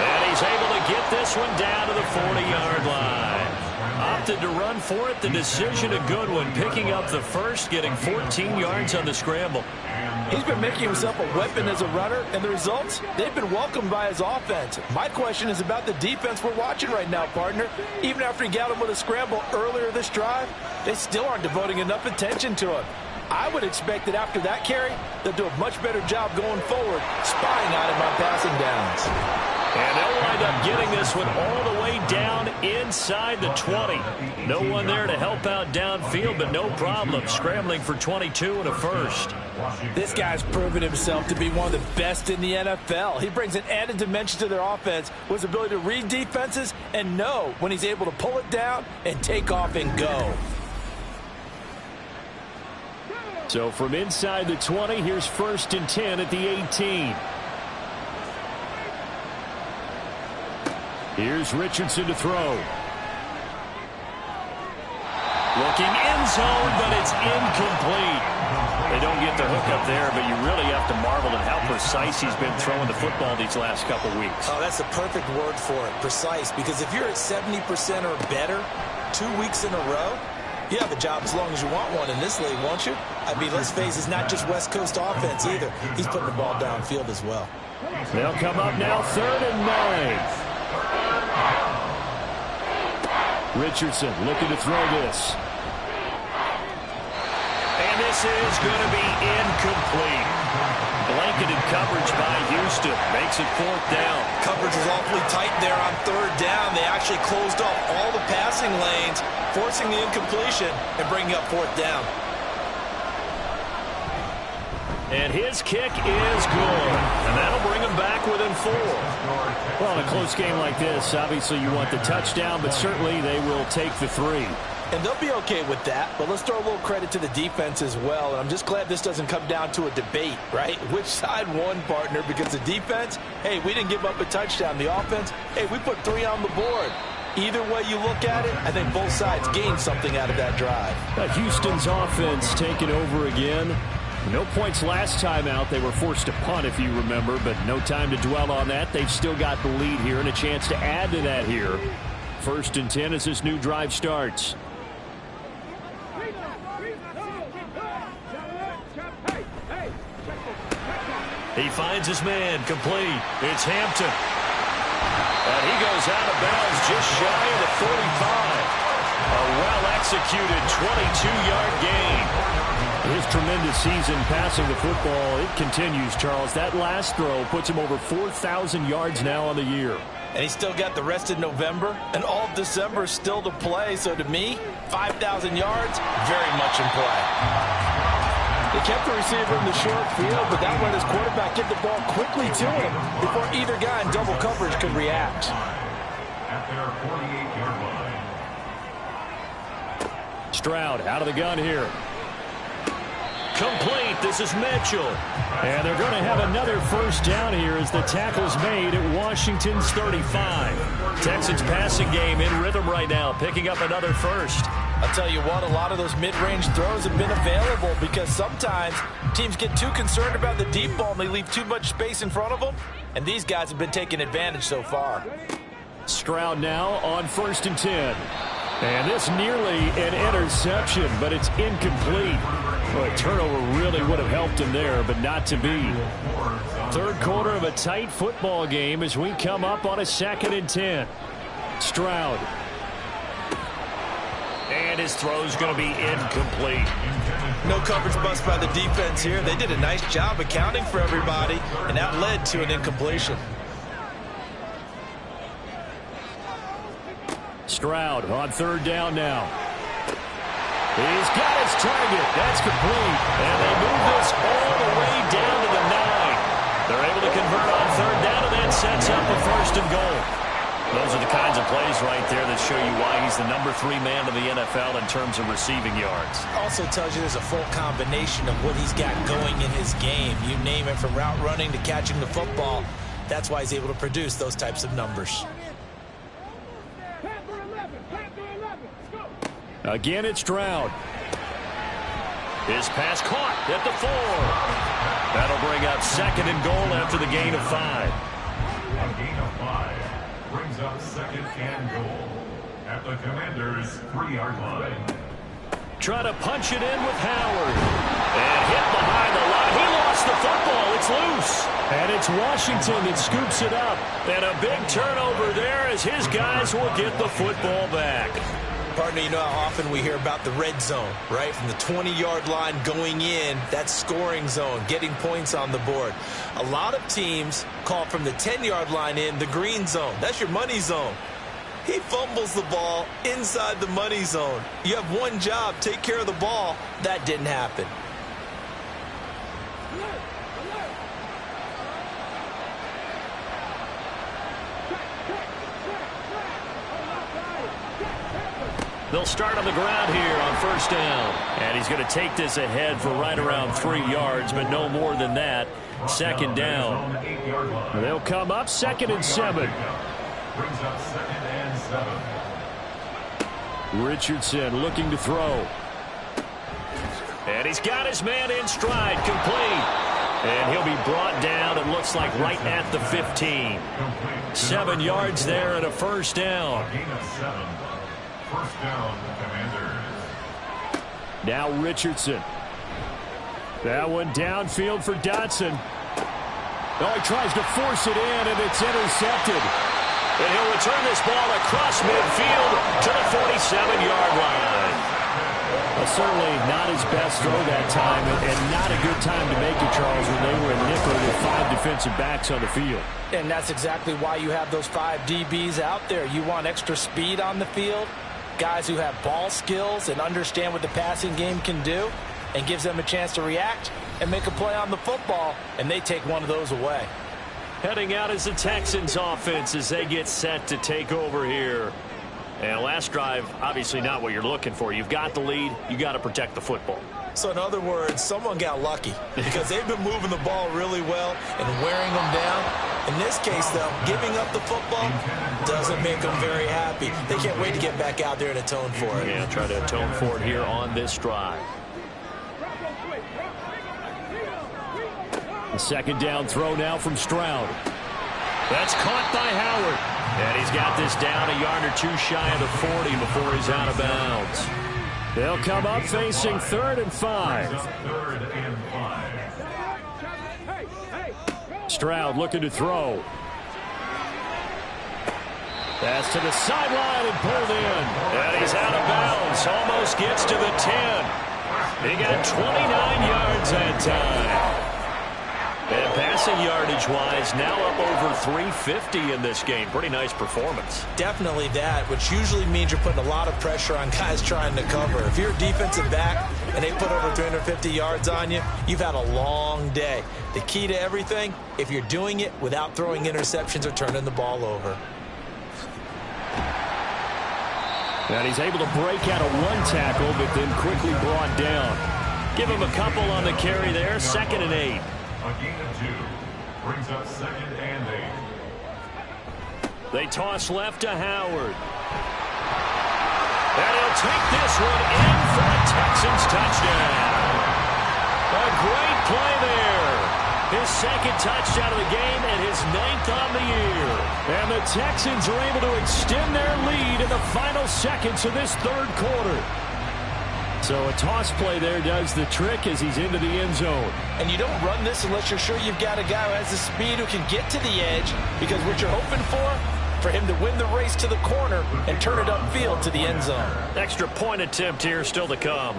S2: And he's able to get this one down to the 40-yard line. Opted to run for it. The decision a good one. Picking up the first, getting 14 yards on the scramble.
S5: He's been making himself a weapon as a runner, and the results, they've been welcomed by his offense. My question is about the defense we're watching right now, partner. Even after he got him with a scramble earlier this drive, they still aren't devoting enough attention to him. I would expect that after that carry, they'll do a much better job going forward, spying on him on passing downs.
S2: And they'll wind up getting this one all the way down inside the 20. No one there to help out downfield, but no problem. Scrambling for 22 and a first.
S5: This guy's proven himself to be one of the best in the NFL. He brings an added dimension to their offense with his ability to read defenses and know when he's able to pull it down and take off and go.
S7: So from inside the 20, here's 1st and 10 at the 18. Here's Richardson to throw.
S2: Looking end zone, but it's incomplete. They don't get the hook up there, but you really have to marvel at how precise he's been throwing the football these last couple weeks.
S3: Oh, that's the perfect word for it, precise, because if you're at 70% or better 2 weeks in a row, you have a job as long as you want one in this league, won't you? I mean, let's face it, it's not just West Coast offense either. He's putting the ball downfield as well.
S7: They'll come up now 3rd and 9. Richardson looking to throw this.
S2: And this is going to be incomplete. Blanketed coverage by Houston. Makes it 4th down.
S3: Coverage was awfully tight there on 3rd down. They actually closed off all the passing lanes, forcing the incompletion and bringing up 4th down.
S2: And his kick is good. And that'll bring him back within 4.
S7: Well, in a close game like this, obviously you want the touchdown, but certainly they will take the 3.
S5: And they'll be okay with that, but let's throw a little credit to the defense as well. And I'm just glad this doesn't come down to a debate, right? Which side won, partner? Because the defense, hey, we didn't give up a touchdown. The offense, hey, we put 3 on the board. Either way you look at it, I think both sides gained something out of that drive.
S7: Houston's offense taking over again. No points last time out. They were forced to punt, if you remember, but no time to dwell on that. They've still got the lead here and a chance to add to that here. 1st and 10 as this new drive starts.
S2: He finds his man, complete. It's Hampton. And he goes out of bounds just shy of the 45. A well-executed 22-yard gain.
S7: His tremendous season passing the football, it continues, Charles. That last throw puts him over 4,000 yards now on the year.
S5: And he's still got the rest of November and all of December still to play. So to me, 5,000 yards, very much in play. They kept the receiver in the short field, but that let his quarterback get the ball quickly to him before either guy in double coverage could react.
S4: At their 48-yard line.
S7: Stroud out of the gun here.
S2: Complete. This is Mitchell.
S7: And they're going to have another first down here as the tackle's made at Washington's 35.
S2: Texans passing game in rhythm right now, picking up another first.
S5: I'll tell you what, a lot of those mid-range throws have been available because sometimes teams get too concerned about the deep ball and they leave too much space in front of them, and these guys have been taking advantage so far.
S7: Stroud now on 1st and 10. And this nearly an interception, but it's incomplete. Well, a turnover really would have helped him there, but not to be. 3rd quarter of a tight football game as we come up on a 2nd and 10. Stroud.
S2: And his throw's going to be incomplete.
S5: No coverage bust by the defense here. They did a nice job accounting for everybody, and that led to an incompletion.
S7: Stroud on 3rd down now. He's got his target. That's complete. And they move this all the way down to the 9.
S2: They're able to convert on 3rd down, and that sets up a 1st and goal. Those are the kinds of plays right there that show you why he's the number 3 man in the NFL in terms of receiving yards.
S3: Also tells you there's a full combination of what he's got going in his game. You name it, from route running to catching the football. That's why he's able to produce those types of numbers.
S7: Again, it's Stroud.
S2: His pass caught at the 4. That'll bring up 2nd and goal after the gain of 5.
S4: A gain of 5 brings up 2nd and goal at the Commanders' 3-yard line.
S2: Try to punch it in with Howard. And hit behind the line. He lost the football. It's loose.
S7: And it's Washington that scoops it up.
S2: And a big turnover there as his guys will get the football back.
S3: Partner, you know how often we hear about the red zone, right? From the 20-yard line going in, that's scoring zone, getting points on the board. A lot of teams call from the 10-yard line in the green zone. That's your money zone. He fumbles the ball inside the money zone. You have one job, take care of the ball. That didn't happen.
S2: They'll start on the ground here on 1st down. And he's going to take this ahead for right around 3 yards, but no more than that. 2nd down.
S7: They'll come up 2nd and 7.
S4: Brings up 2nd and 7.
S7: Richardson looking to throw.
S2: And he's got his man in stride, complete. And he'll be brought down, it looks like, right at the 15. 7 yards there and a 1st down.
S4: A gain of 7. 1st down, Commanders.
S7: Now Richardson. That one downfield for Dotson. Oh, he tries to force it in, and it's intercepted.
S2: And he'll return this ball across midfield to the 47-yard line.
S7: Well, certainly not his best throw that time, and not a good time to make it, Charles, when they were in nickel with 5 defensive backs on the field.
S5: And that's exactly why you have those 5 DBs out there. You want extra speed on the field, guys who have ball skills and understand what the passing game can do, and gives them a chance to react and make a play on the football, and they take one of those away.
S2: Heading out is the Texans offense as they get set to take over here. And last drive, obviously not what you're looking for. You've got the lead. You got to protect the football.
S3: So in other words, someone got lucky because they've been moving the ball really well and wearing them down. In this case, though, giving up the football doesn't make them very happy. They can't wait to get back out there and atone for it.
S2: Yeah, try to atone for it here on this drive.
S7: The second down throw now from Stroud.
S2: That's caught by Howard. And he's got this down a yard or two shy of the 40 before he's out of bounds.
S7: They'll come up facing 3rd and 5. Stroud looking to throw. Pass to the sideline and pulled in.
S2: And he's out of bounds. Almost gets to the 10. He got 29 yards that time. And passing yardage-wise, now up over 350 in this game. Pretty nice performance.
S3: Definitely that, which usually means you're putting a lot of pressure on guys trying to cover. If you're a defensive back and they put over 350 yards on you, you've had a long day. The key to everything, if you're doing it without throwing interceptions or turning the ball over.
S7: And he's able to break out of one tackle, but then quickly brought down.
S2: Give him a couple on the carry there. 2nd and 8.
S4: A gain of 2 brings up 2nd and 8.
S2: They toss left to Howard. And he'll take this one in for a Texans touchdown. A great play there. His 2nd touchdown of the game and his 9th on the year. And the Texans are able to extend their lead in the final seconds of this 3rd quarter. So a toss play there does the trick as he's into the end zone.
S5: And you don't run this unless you're sure you've got a guy who has the speed who can get to the edge, because what you're hoping for him to win the race to the corner and turn it upfield to the end zone.
S2: Extra point attempt here still to come.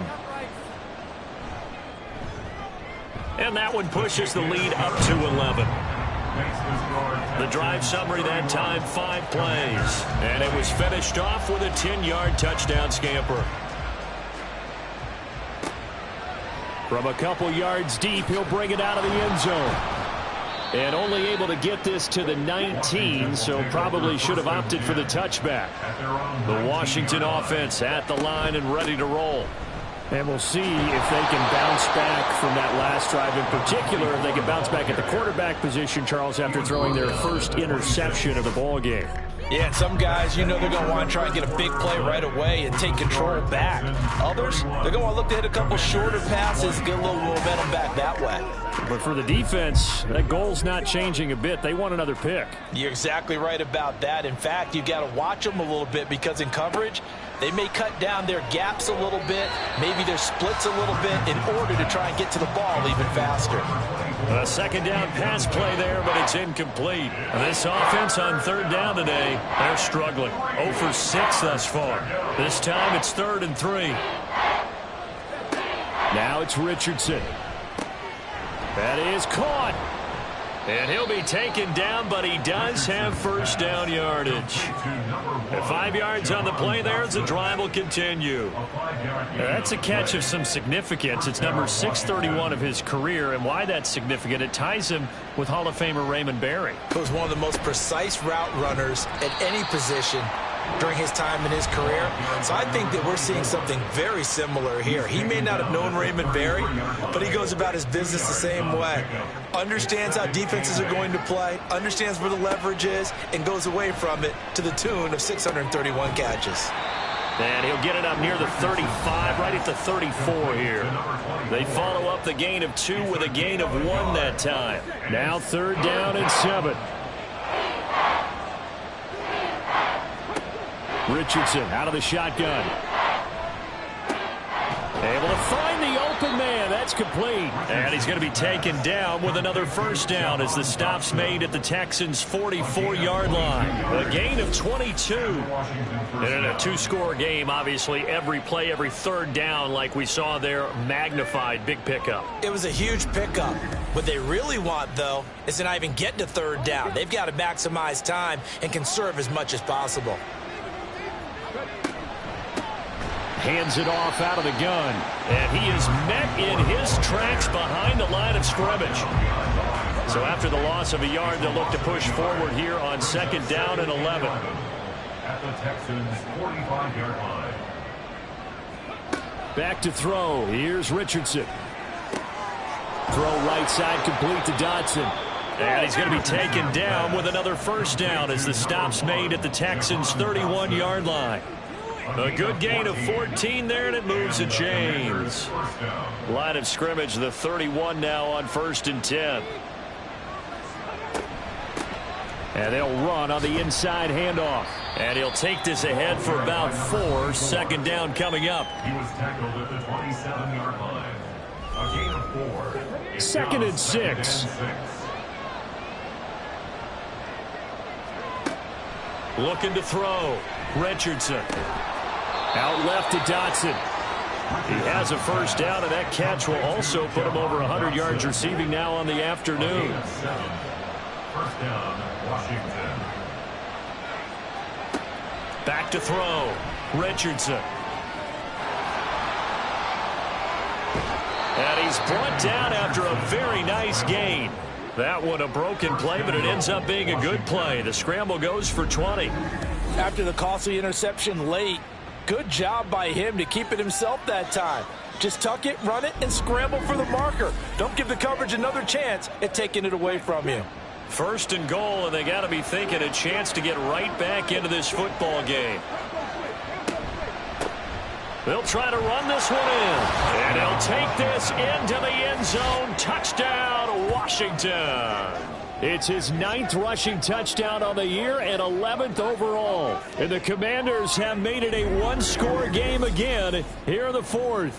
S2: And that one pushes the lead up to 11. The drive summary that time, 5 plays. And it was finished off with a 10-yard touchdown scamper.
S7: From a couple yards deep, he'll bring it out of the end zone. And only able to get this to the 19, so probably should have opted for the touchback. The Washington offense at the line and ready to roll. And we'll see if they can bounce back from that last drive. In particular, if they can bounce back at the quarterback position, Charles, after throwing their first interception of the ball game.
S5: Yeah, and some guys, they're going to want to try and get a big play right away and take control back. Others, they're going to want to look to hit a couple shorter passes, get a little momentum back that way.
S7: But for the defense, that goal's not changing a bit. They want another pick.
S5: You're exactly right about that. In fact, you got to watch them a little bit, because in coverage, they may cut down their gaps a little bit, maybe their splits a little bit, in order to try and get to the ball even faster.
S2: A 2nd down pass play there, but it's incomplete. This offense on 3rd down today, they're struggling. 0 for 6 thus far. This time it's 3rd and 3.
S7: Now it's Richardson. That is caught.
S2: And he'll be taken down, but he does have 1st down yardage. At 5 yards on the play there as the drive will continue. That's a catch of some significance. It's number 631 of his career, and why that's significant, it ties him with Hall of Famer Raymond Berry.
S3: He was one of the most precise route runners at any position during his time in his career. So I think that we're seeing something very similar here. He may not have known Raymond Berry, but he goes about his business the same way. Understands how defenses are going to play, understands where the leverage is, and goes away from it to the tune of 631 catches.
S2: And he'll get it up near the 35, right at the 34 here. They follow up the gain of 2 with a gain of 1 that time.
S7: Now 3rd down and 7. Richardson out of the shotgun. Able to find the open man. That's complete.
S2: And he's going to be taken down with another 1st down as the stop's made at the Texans' 44-yard line. A gain of 22. And in a 2-score game, obviously, every play, every 3rd down, like we saw there, magnified. Big pickup.
S3: It was a huge pickup. What they really want, though, is to not even get to 3rd down. They've got to maximize time and conserve as much as possible.
S7: Hands it off out of the gun.
S2: And he is met in his tracks behind the line of scrimmage. So after the loss of a yard, they'll look to push forward here on 2nd down and 11.
S4: At the Texans' 45-yard line.
S7: Back to throw. Here's Richardson. Throw right side complete to Dotson.
S2: And he's going to be taken down with another 1st down as the stop's made at the Texans' 31-yard line. A good gain of 14 there, and it moves the chains. Line of scrimmage, the 31 now on 1st and 10. And they'll run on the inside handoff. And he'll take this ahead for about 4. Second down coming up.
S4: He was tackled at the 27-yard line. A gain of 4.
S7: Second and 6.
S2: Looking to throw. Richardson. Out left to Dotson. He has a first down, and that catch will also put him over 100 yards receiving now on the afternoon.
S4: First down, Washington.
S2: Back to throw. Richardson. And he's brought down after a very nice gain. That one a broken play, but it ends up being a good play. The scramble goes for 20.
S5: After the costly interception late, good job by him to keep it himself that time. Just tuck it, run it, and scramble for the marker. Don't give the coverage another chance at taking it away from you.
S2: First and goal, and they got to be thinking a chance to get right back into this football game. They'll try to run this one in. And they'll take this into the end zone. Touchdown, Washington.
S7: It's his 9th rushing touchdown on the year and 11th overall. And the Commanders have made it a one-score game again here in the 4th.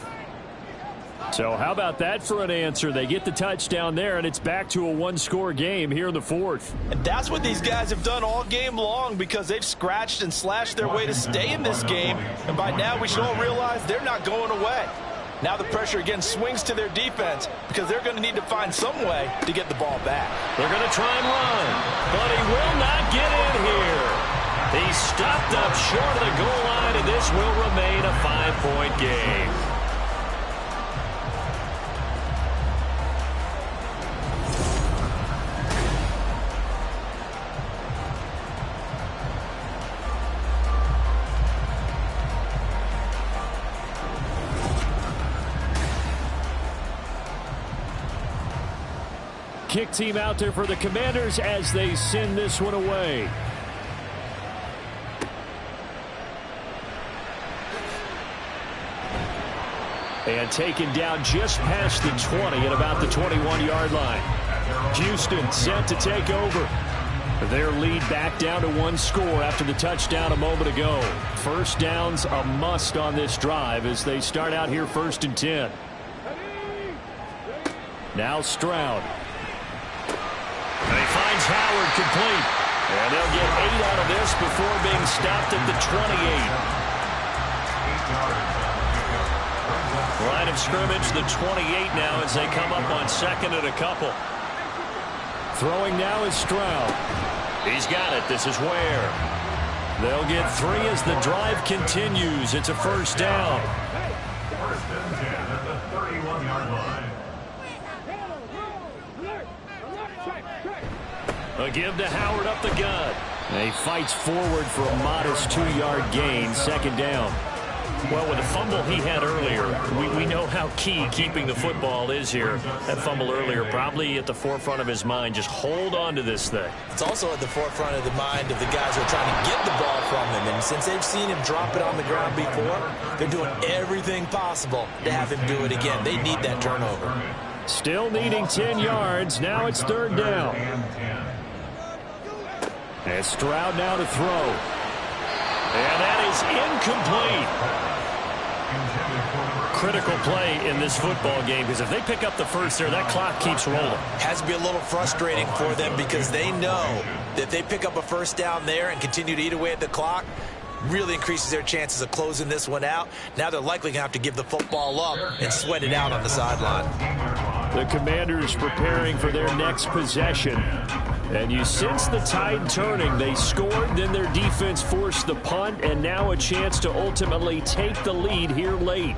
S7: So how about that for an answer? They get the touchdown there, and it's back to a one-score game here in the 4th.
S5: And that's what these guys have done all game long, because they've scratched and slashed their way to stay in this game. And by now, we should all realize they're not going away. Now the pressure again swings to their defense, because they're going to need to find some way to get the ball back.
S2: They're going to try and run, but he will not get in here. He's stopped up short of the goal line, and this will remain a 5-point game.
S7: Kick team out there for the Commanders as they send this one away. And taken down just past the 20 at about the 21-yard line. Houston set to take over. Their lead back down to 1 score after the touchdown a moment ago. First down's a must on this drive as they start out here 1st and 10. Now Stroud.
S2: And he finds Howard complete. And they'll get 8 out of this before being stopped at the 28. Line of scrimmage, the 28 now as they come up on 2nd and a couple.
S7: Throwing now is Stroud.
S2: He's got it. This is Ware. They'll get 3 as the drive continues. It's a first down.
S4: First and 10 at the 31-yard line.
S2: A give to Howard up the gut.
S7: And he fights forward for a modest 2-yard gain. Second down.
S2: Well, with the fumble he had earlier, we know how key keeping the football is here. That fumble earlier probably at the forefront of his mind. Just hold on to this thing.
S3: It's also at the forefront of the mind of the guys who are trying to get the ball from him. And since they've seen him drop it on the ground before, they're doing everything possible to have him do it again. They need that turnover.
S7: Still needing 10 yards. Now it's 3rd down. And Stroud now to throw.
S2: And that is incomplete. Critical play in this football game, because if they pick up the first there, that clock keeps rolling.
S3: Has to be a little frustrating for them, because they know that if they pick up a first down there and continue to eat away at the clock, really increases their chances of closing this one out. Now they're likely going to have to give the football up and sweat it out on the sideline.
S7: The Commanders preparing for their next possession. And you sense the tide turning. They scored, then their defense forced the punt, and now a chance to ultimately take the lead here late.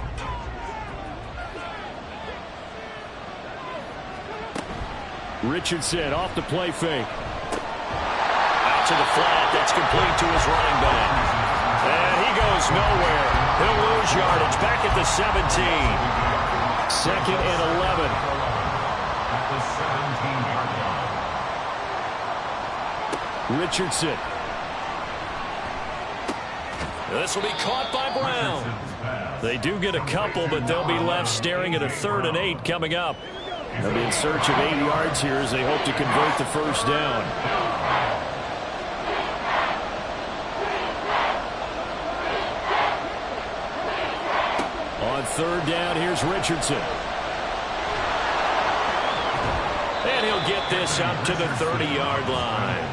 S7: Richardson off the play fake.
S2: Out to the flat. That's complete to his running back. And he goes nowhere. He'll lose yardage back at the 17.
S7: 2nd and 11.
S4: At the 17-yard line.
S7: Richardson.
S2: This will be caught by Brown. They do get a couple, but they'll be left staring at a 3rd and 8 coming up.
S7: They'll be in search of 8 yards here as they hope to convert the first down. On 3rd down, here's Richardson.
S2: And he'll get this up to the 30-yard line.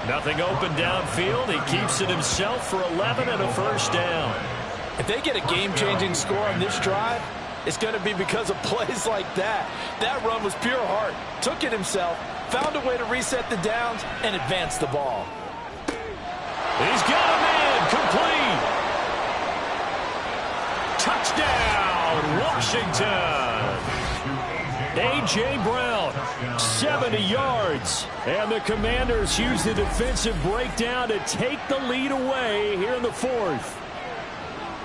S2: Nothing open downfield. He keeps it himself for 11 and a first down.
S5: If they get a game-changing score on this drive, it's going to be because of plays like that. That run was pure heart. Took it himself, found a way to reset the downs, and advance the ball.
S2: He's got a man complete. Touchdown, Washington. A.J. Brown, 70 yards. And the Commanders use the defensive breakdown to take the lead away here in the 4th.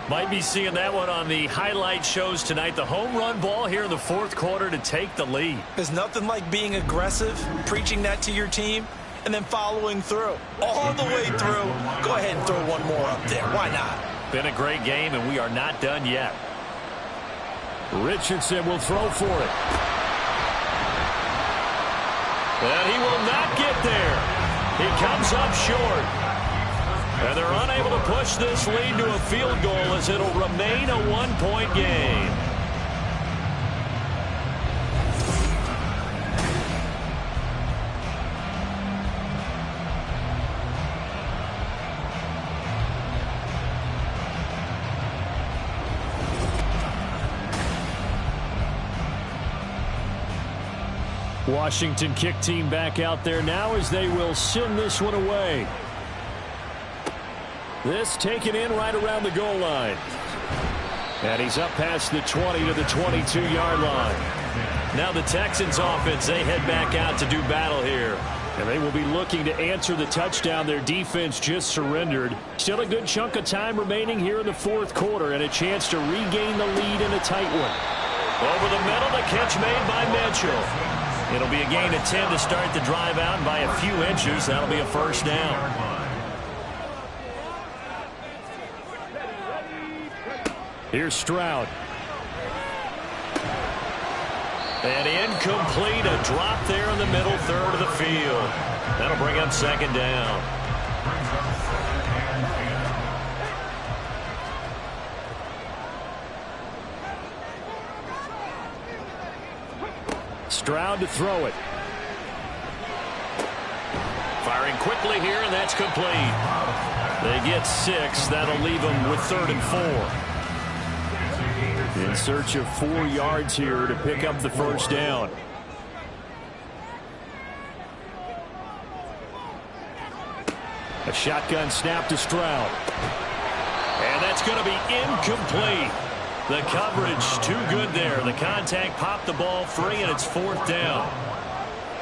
S2: Might be seeing that one on the highlight shows tonight. The home run ball here in the 4th quarter to take the lead.
S3: There's nothing like being aggressive, preaching that to your team, and then following through. All the way through. Go ahead and throw one more up there. Why not?
S2: Been a great game, and we are not done yet.
S7: Richardson will throw for it.
S2: And he will not get there. He comes up short. And they're unable to push this lead to a field goal as it'll remain a 1-point game.
S7: Washington kick team back out there now as they will send this one away. This taken in right around the goal line. And he's up past the 20 to the 22-yard line.
S2: Now the Texans offense, they head back out to do battle here.
S7: And they will be looking to answer the touchdown their defense just surrendered. Still a good chunk of time remaining here in the 4th quarter and a chance to regain the lead in a tight one.
S2: Over the middle, the catch made by Mitchell. It'll be a gain of 10 to start the drive out, and by a few inches, that'll be a first down.
S7: Here's Stroud.
S2: And incomplete, a drop there in the middle 3rd of the field. That'll bring up 2nd down.
S7: Stroud to throw it.
S2: Firing quickly here, and that's complete. They get 6. That'll leave them with 3rd and 4.
S7: In search of 4 yards here to pick up the first down. A shotgun snap to Stroud.
S2: And that's going to be incomplete. The coverage too good there. The contact popped the ball free, and it's 4th down.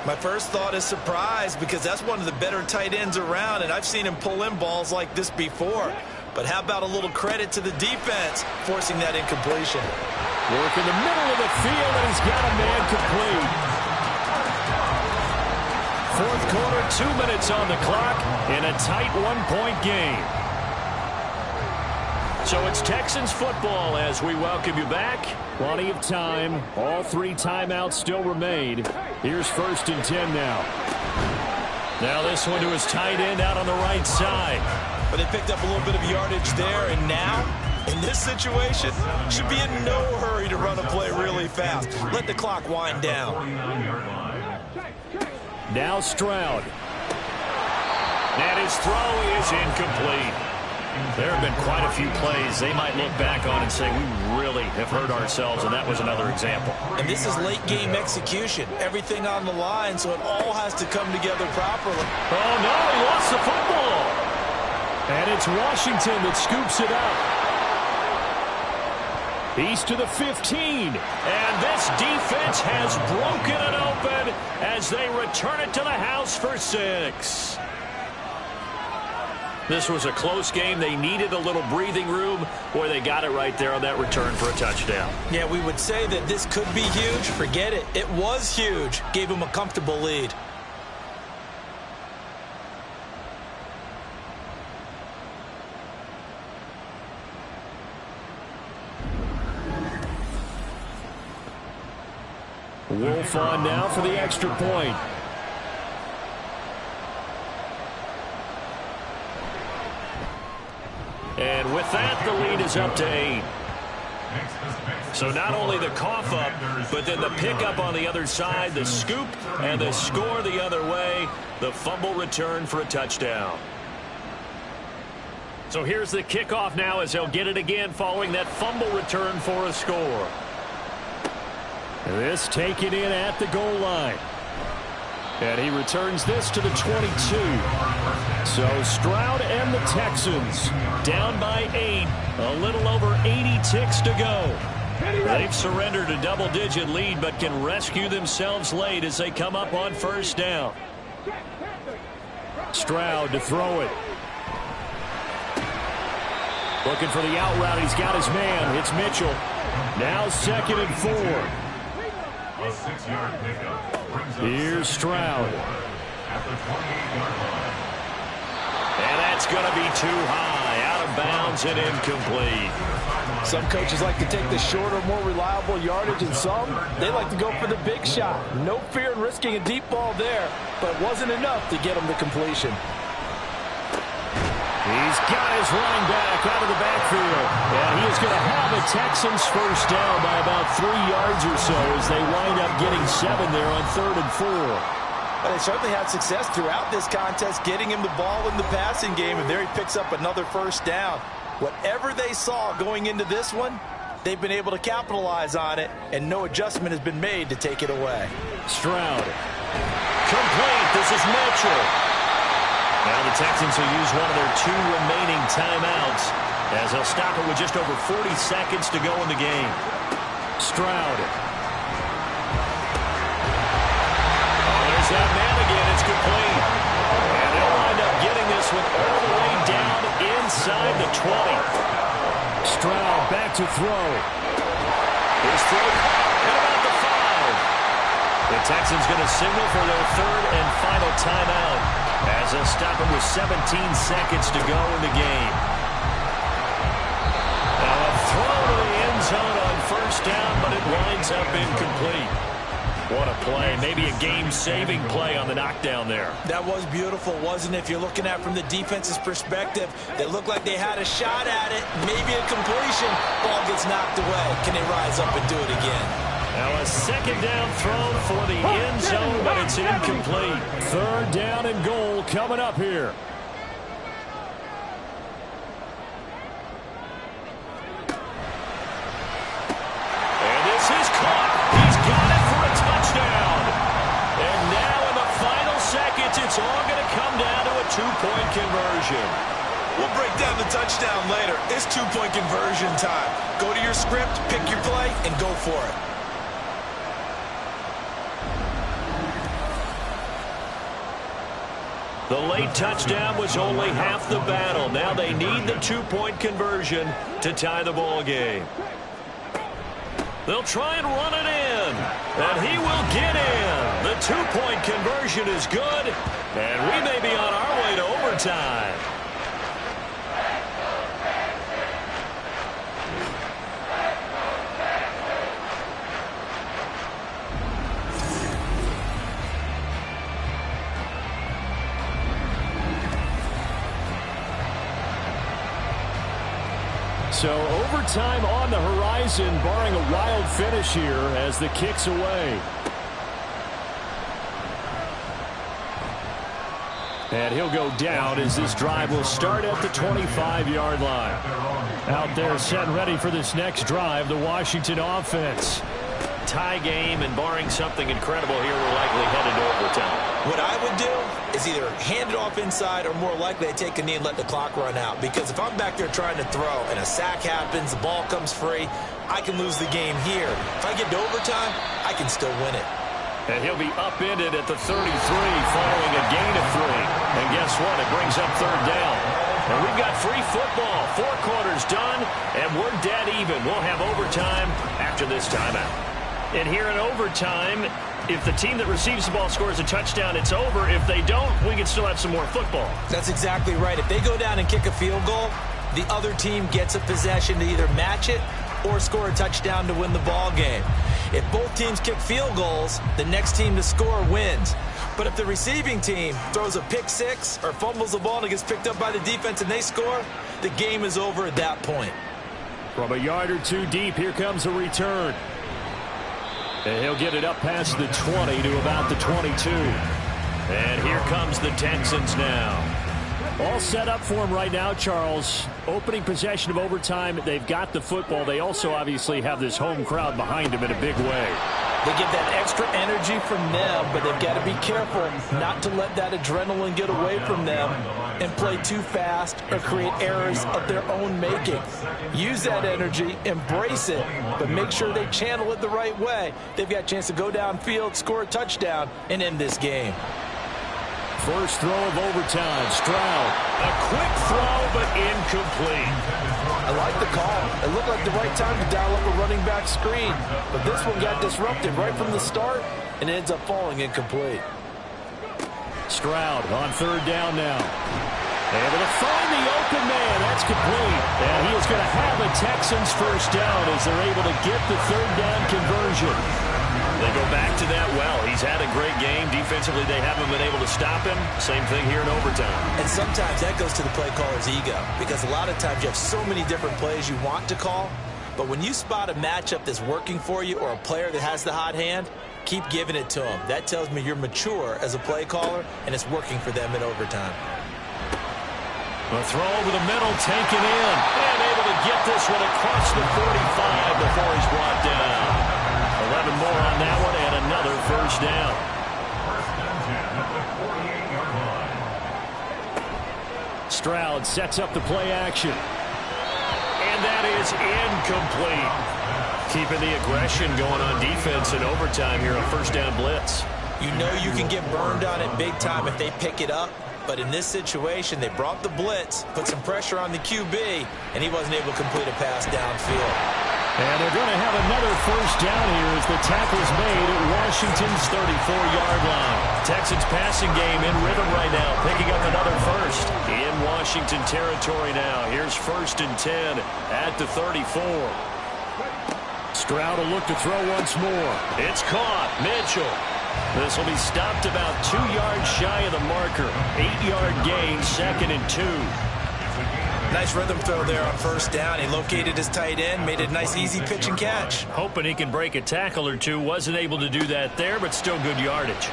S3: My first thought is surprise because that's one of the better tight ends around, and I've seen him pull in balls like this before. But how about a little credit to the defense forcing that incompletion?
S7: Work in the middle of the field, and he's got a man complete.
S2: 4th quarter, 2 minutes on the clock in a tight 1-point game. So it's Texans football as we welcome you back.
S7: Plenty of time. All 3 timeouts still remain. Here's 1st and 10 now.
S2: Now this one to his tight end out on the right side.
S3: But they picked up a little bit of yardage there, and now, in this situation, should be in no hurry to run a play really fast. Let the clock wind down.
S7: Now Stroud.
S2: And his throw is incomplete. There have been quite a few plays they might look back on and say, we really have hurt ourselves, and that was another example.
S3: And this is late-game execution. Everything on the line, so it all has to come together properly.
S2: Oh, no, he lost the football.
S7: And it's Washington that scoops it up. He's to the 15.
S2: And this defense has broken it open as they return it to the house for 6. This was a close game. They needed a little breathing room. Boy, they got it right there on that return for a touchdown.
S3: Yeah, we would say that this could be huge. Forget it. It was huge. Gave them a comfortable lead.
S7: Wolf on now for the extra point. And with that, the lead is up to 8. So not only the cough up, but then the pickup on the other side, the scoop, and the score the other way, the fumble return for a touchdown. So here's the kickoff now as they'll get it again following that fumble return for a score. This taken in at the goal line. And he returns this to the 22. So Stroud and the Texans down by 8. A little over 80 ticks to go. They've surrendered a double-digit lead but can rescue themselves late as they come up on first down. Stroud to throw it. Looking for the out route. He's got his man. It's Mitchell. Now 2nd and 4.
S4: A 6-yard pickup.
S7: Here's Stroud.
S4: At the 28-yard line.
S2: And that's going to be too high. Out of bounds and incomplete.
S5: Some coaches like to take the shorter, more reliable yardage, and some, they like to go for the big shot. No fear in risking a deep ball there, but it wasn't enough to get him to completion.
S7: He's got his running back out of the backfield. And he is going to have the Texans first down by about 3 yards or so as they wind up getting 7 there on 3rd and 4.
S3: But they certainly had success throughout this contest, getting him the ball in the passing game, and there he picks up another first down. Whatever they saw going into this one, they've been able to capitalize on it, and no adjustment has been made to take it away.
S7: Stroud.
S2: Complete. This is Mitchell. Now the Texans will use one of their 2 remaining timeouts as they'll stop it with just over 40 seconds to go in the game.
S7: Stroud.
S2: There's that man again. It's complete. And they'll wind up getting this one all the way down inside the 20.
S7: Stroud back to throw.
S2: Here's throw at about the 5. The Texans going to signal for their 3rd and final timeout as they'll stop it with 17 seconds to go in the game. Now a throw to the end zone on first down, but it winds up incomplete. What a play. Maybe a game-saving play on the knockdown there.
S3: That was beautiful, wasn't it? If you're looking at it from the defense's perspective, they looked like they had a shot at it, maybe a completion. Ball gets knocked away. Can they rise up and do it again?
S2: Now a 2nd down throw for the end zone, but it's incomplete.
S7: 3rd down and goal coming up here.
S2: And this is caught. He's got it for a touchdown. And now in the final seconds, it's all going to come down to a 2-point conversion.
S3: We'll break down the touchdown later. It's 2-point conversion time. Go to your script, pick your play, and go for it.
S2: The late touchdown was only half the battle. Now they need the 2-point conversion to tie the ball game. They'll try and run it in. And he will get in. The 2-point conversion is good. And we may be on our way to overtime.
S7: So overtime on the horizon, barring a wild finish here as the kick's away. And he'll go down as this drive will start at the 25-yard line. Out there set ready for this next drive, the Washington offense.
S2: Tie game, and barring something incredible here, we're likely headed to overtime.
S3: What I would do is either hand it off inside or more likely I take a knee and let the clock run out. Because if I'm back there trying to throw and a sack happens, the ball comes free, I can lose the game here. If I get to overtime, I can still win it.
S2: And he'll be upended at the 33 following a gain of 3. And guess what? It brings up 3rd down. And we've got free football. 4 quarters done, and we're dead even. We'll have overtime after this timeout. And here in overtime, if the team that receives the ball scores a touchdown, it's over. If they don't, we can still have some more football.
S3: That's exactly right. If they go down and kick a field goal, the other team gets a possession to either match it or score a touchdown to win the ball game. If both teams kick field goals, the next team to score wins. But if the receiving team throws a pick six or fumbles the ball and it gets picked up by the defense and they score, the game is over at that point.
S7: From a yard or two deep, here comes a return. And he'll get it up past the 20 to about the 22.
S2: And here comes the Texans now.
S7: All set up for him right now, Charles. Opening possession of overtime. They've got the football. They also obviously have this home crowd behind them in a big way.
S5: They get that extra energy from them, but they've got to be careful not to let that adrenaline get away from them and play too fast or create errors of their own making. Use that energy, embrace it, but make sure they channel it the right way. They've got a chance to go downfield, score a touchdown, and end this game.
S7: First throw of overtime, Stroud.
S2: A quick throw, but incomplete.
S5: I like the call. It looked like the right time to dial up a running back screen, but this one got disrupted right from the start, and it ends up falling incomplete.
S7: Stroud on third down now. Able to find the open man. That's complete. And he is going to have a Texans first down as they're able to get the third down conversion.
S2: They go back to that well. He's had a great game. Defensively, they haven't been able to stop him. Same thing here in overtime.
S3: And sometimes that goes to the play caller's ego, because a lot of times you have so many different plays you want to call, but when you spot a matchup that's working for you or a player that has the hot hand, keep giving it to him. That tells me you're mature as a play caller, and it's working for them in overtime.
S2: A throw over the middle, taken in, and able to get this one across the 45 before he's brought down. 11 more on that one, and another first down.
S7: Stroud sets up the play action.
S2: And that is incomplete. Keeping the aggression going on defense in overtime here on first down blitz.
S3: You know you can get burned on it big time if they pick it up, but in this situation, they brought the blitz, put some pressure on the QB, and he wasn't able to complete a pass downfield.
S7: And they're going to have another first down here as the tackle's made at Washington's 34-yard line.
S2: Texans passing game in rhythm right now, picking up another first. In Washington territory now. Here's 1st and 10 at the 34.
S7: Stroud will look to throw once more.
S2: It's caught. Mitchell. This will be stopped about 2 yards shy of the marker. 8-yard gain, 2nd and 2.
S3: Nice rhythm throw there on first down. He located his tight end, made it a nice easy pitch and catch.
S2: Hoping he can break a tackle or two. Wasn't able to do that there, but still good yardage.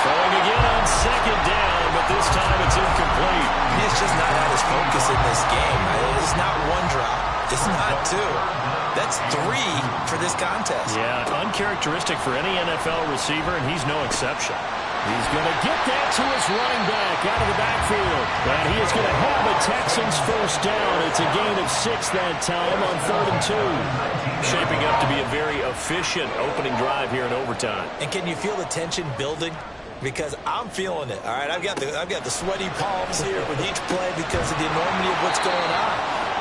S2: Throwing again on 2nd down, but this time it's incomplete.
S3: He's just not had his focus in this game. It's not one drop. It's not two. That's 3 for this contest.
S2: Yeah, uncharacteristic for any NFL receiver, and he's no exception.
S7: He's going to get that to his running back out of the backfield. And he is going to have a Texans first down. It's a gain of 6 that time on 3rd and 2.
S2: Shaping up to be a very efficient opening drive here in overtime.
S3: And can you feel the tension building? Because I'm feeling it. All right, I've got the sweaty palms here with each play because of the enormity of what's going on.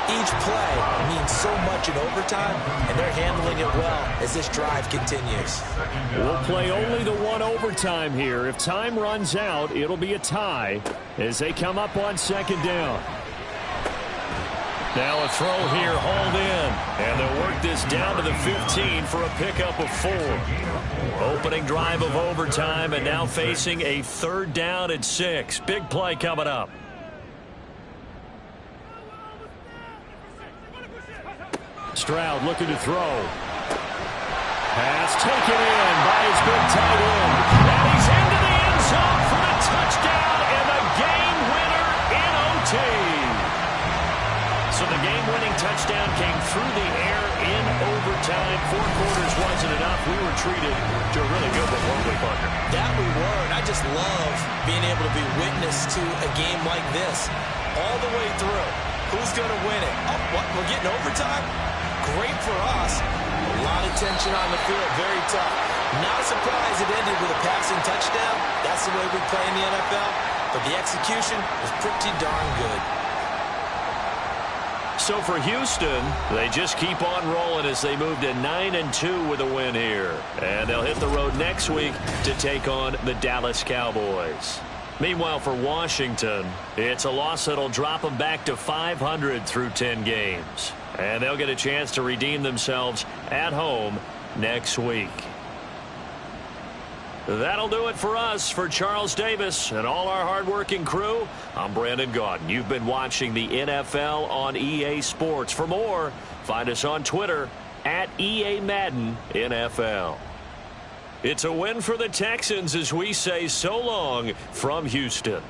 S3: Each play means so much in overtime, and they're handling it well as this drive continues.
S7: We'll play only the one overtime here. If time runs out, it'll be a tie as they come up on 2nd down.
S2: Now a throw here, hauled in, and they'll work this down to the 15 for a pickup of 4. Opening drive of overtime, and now facing a 3rd down at 6. Big play coming up.
S7: Stroud looking to throw. Pass taken in by his big tight end.
S2: And he's into the end zone for the touchdown and the game winner in OT. So the game-winning touchdown came through the air in overtime. 4 quarters wasn't enough. We were treated to a really good one, weren't we, Parker?
S3: That we were, and I just love being able to be witness to a game like this all the way through. Who's going to win it? Oh, what? We're getting overtime? Great for us. A lot of tension on the field. Very tough. Not surprised it ended with a passing touchdown. That's the way we play in the NFL. But the execution was pretty darn good.
S2: So for Houston, they just keep on rolling as they move to 9-2 with a win here. And they'll hit the road next week to take on the Dallas Cowboys. Meanwhile, for Washington, it's a loss that'll drop them back to 500 through 10 games. And they'll get a chance to redeem themselves at home next week. That'll do it for us. For Charles Davis and all our hardworking crew, I'm Brandon Gaudin. You've been watching the NFL on EA Sports. For more, find us on Twitter at EA Madden NFL. It's a win for the Texans as we say so long from Houston.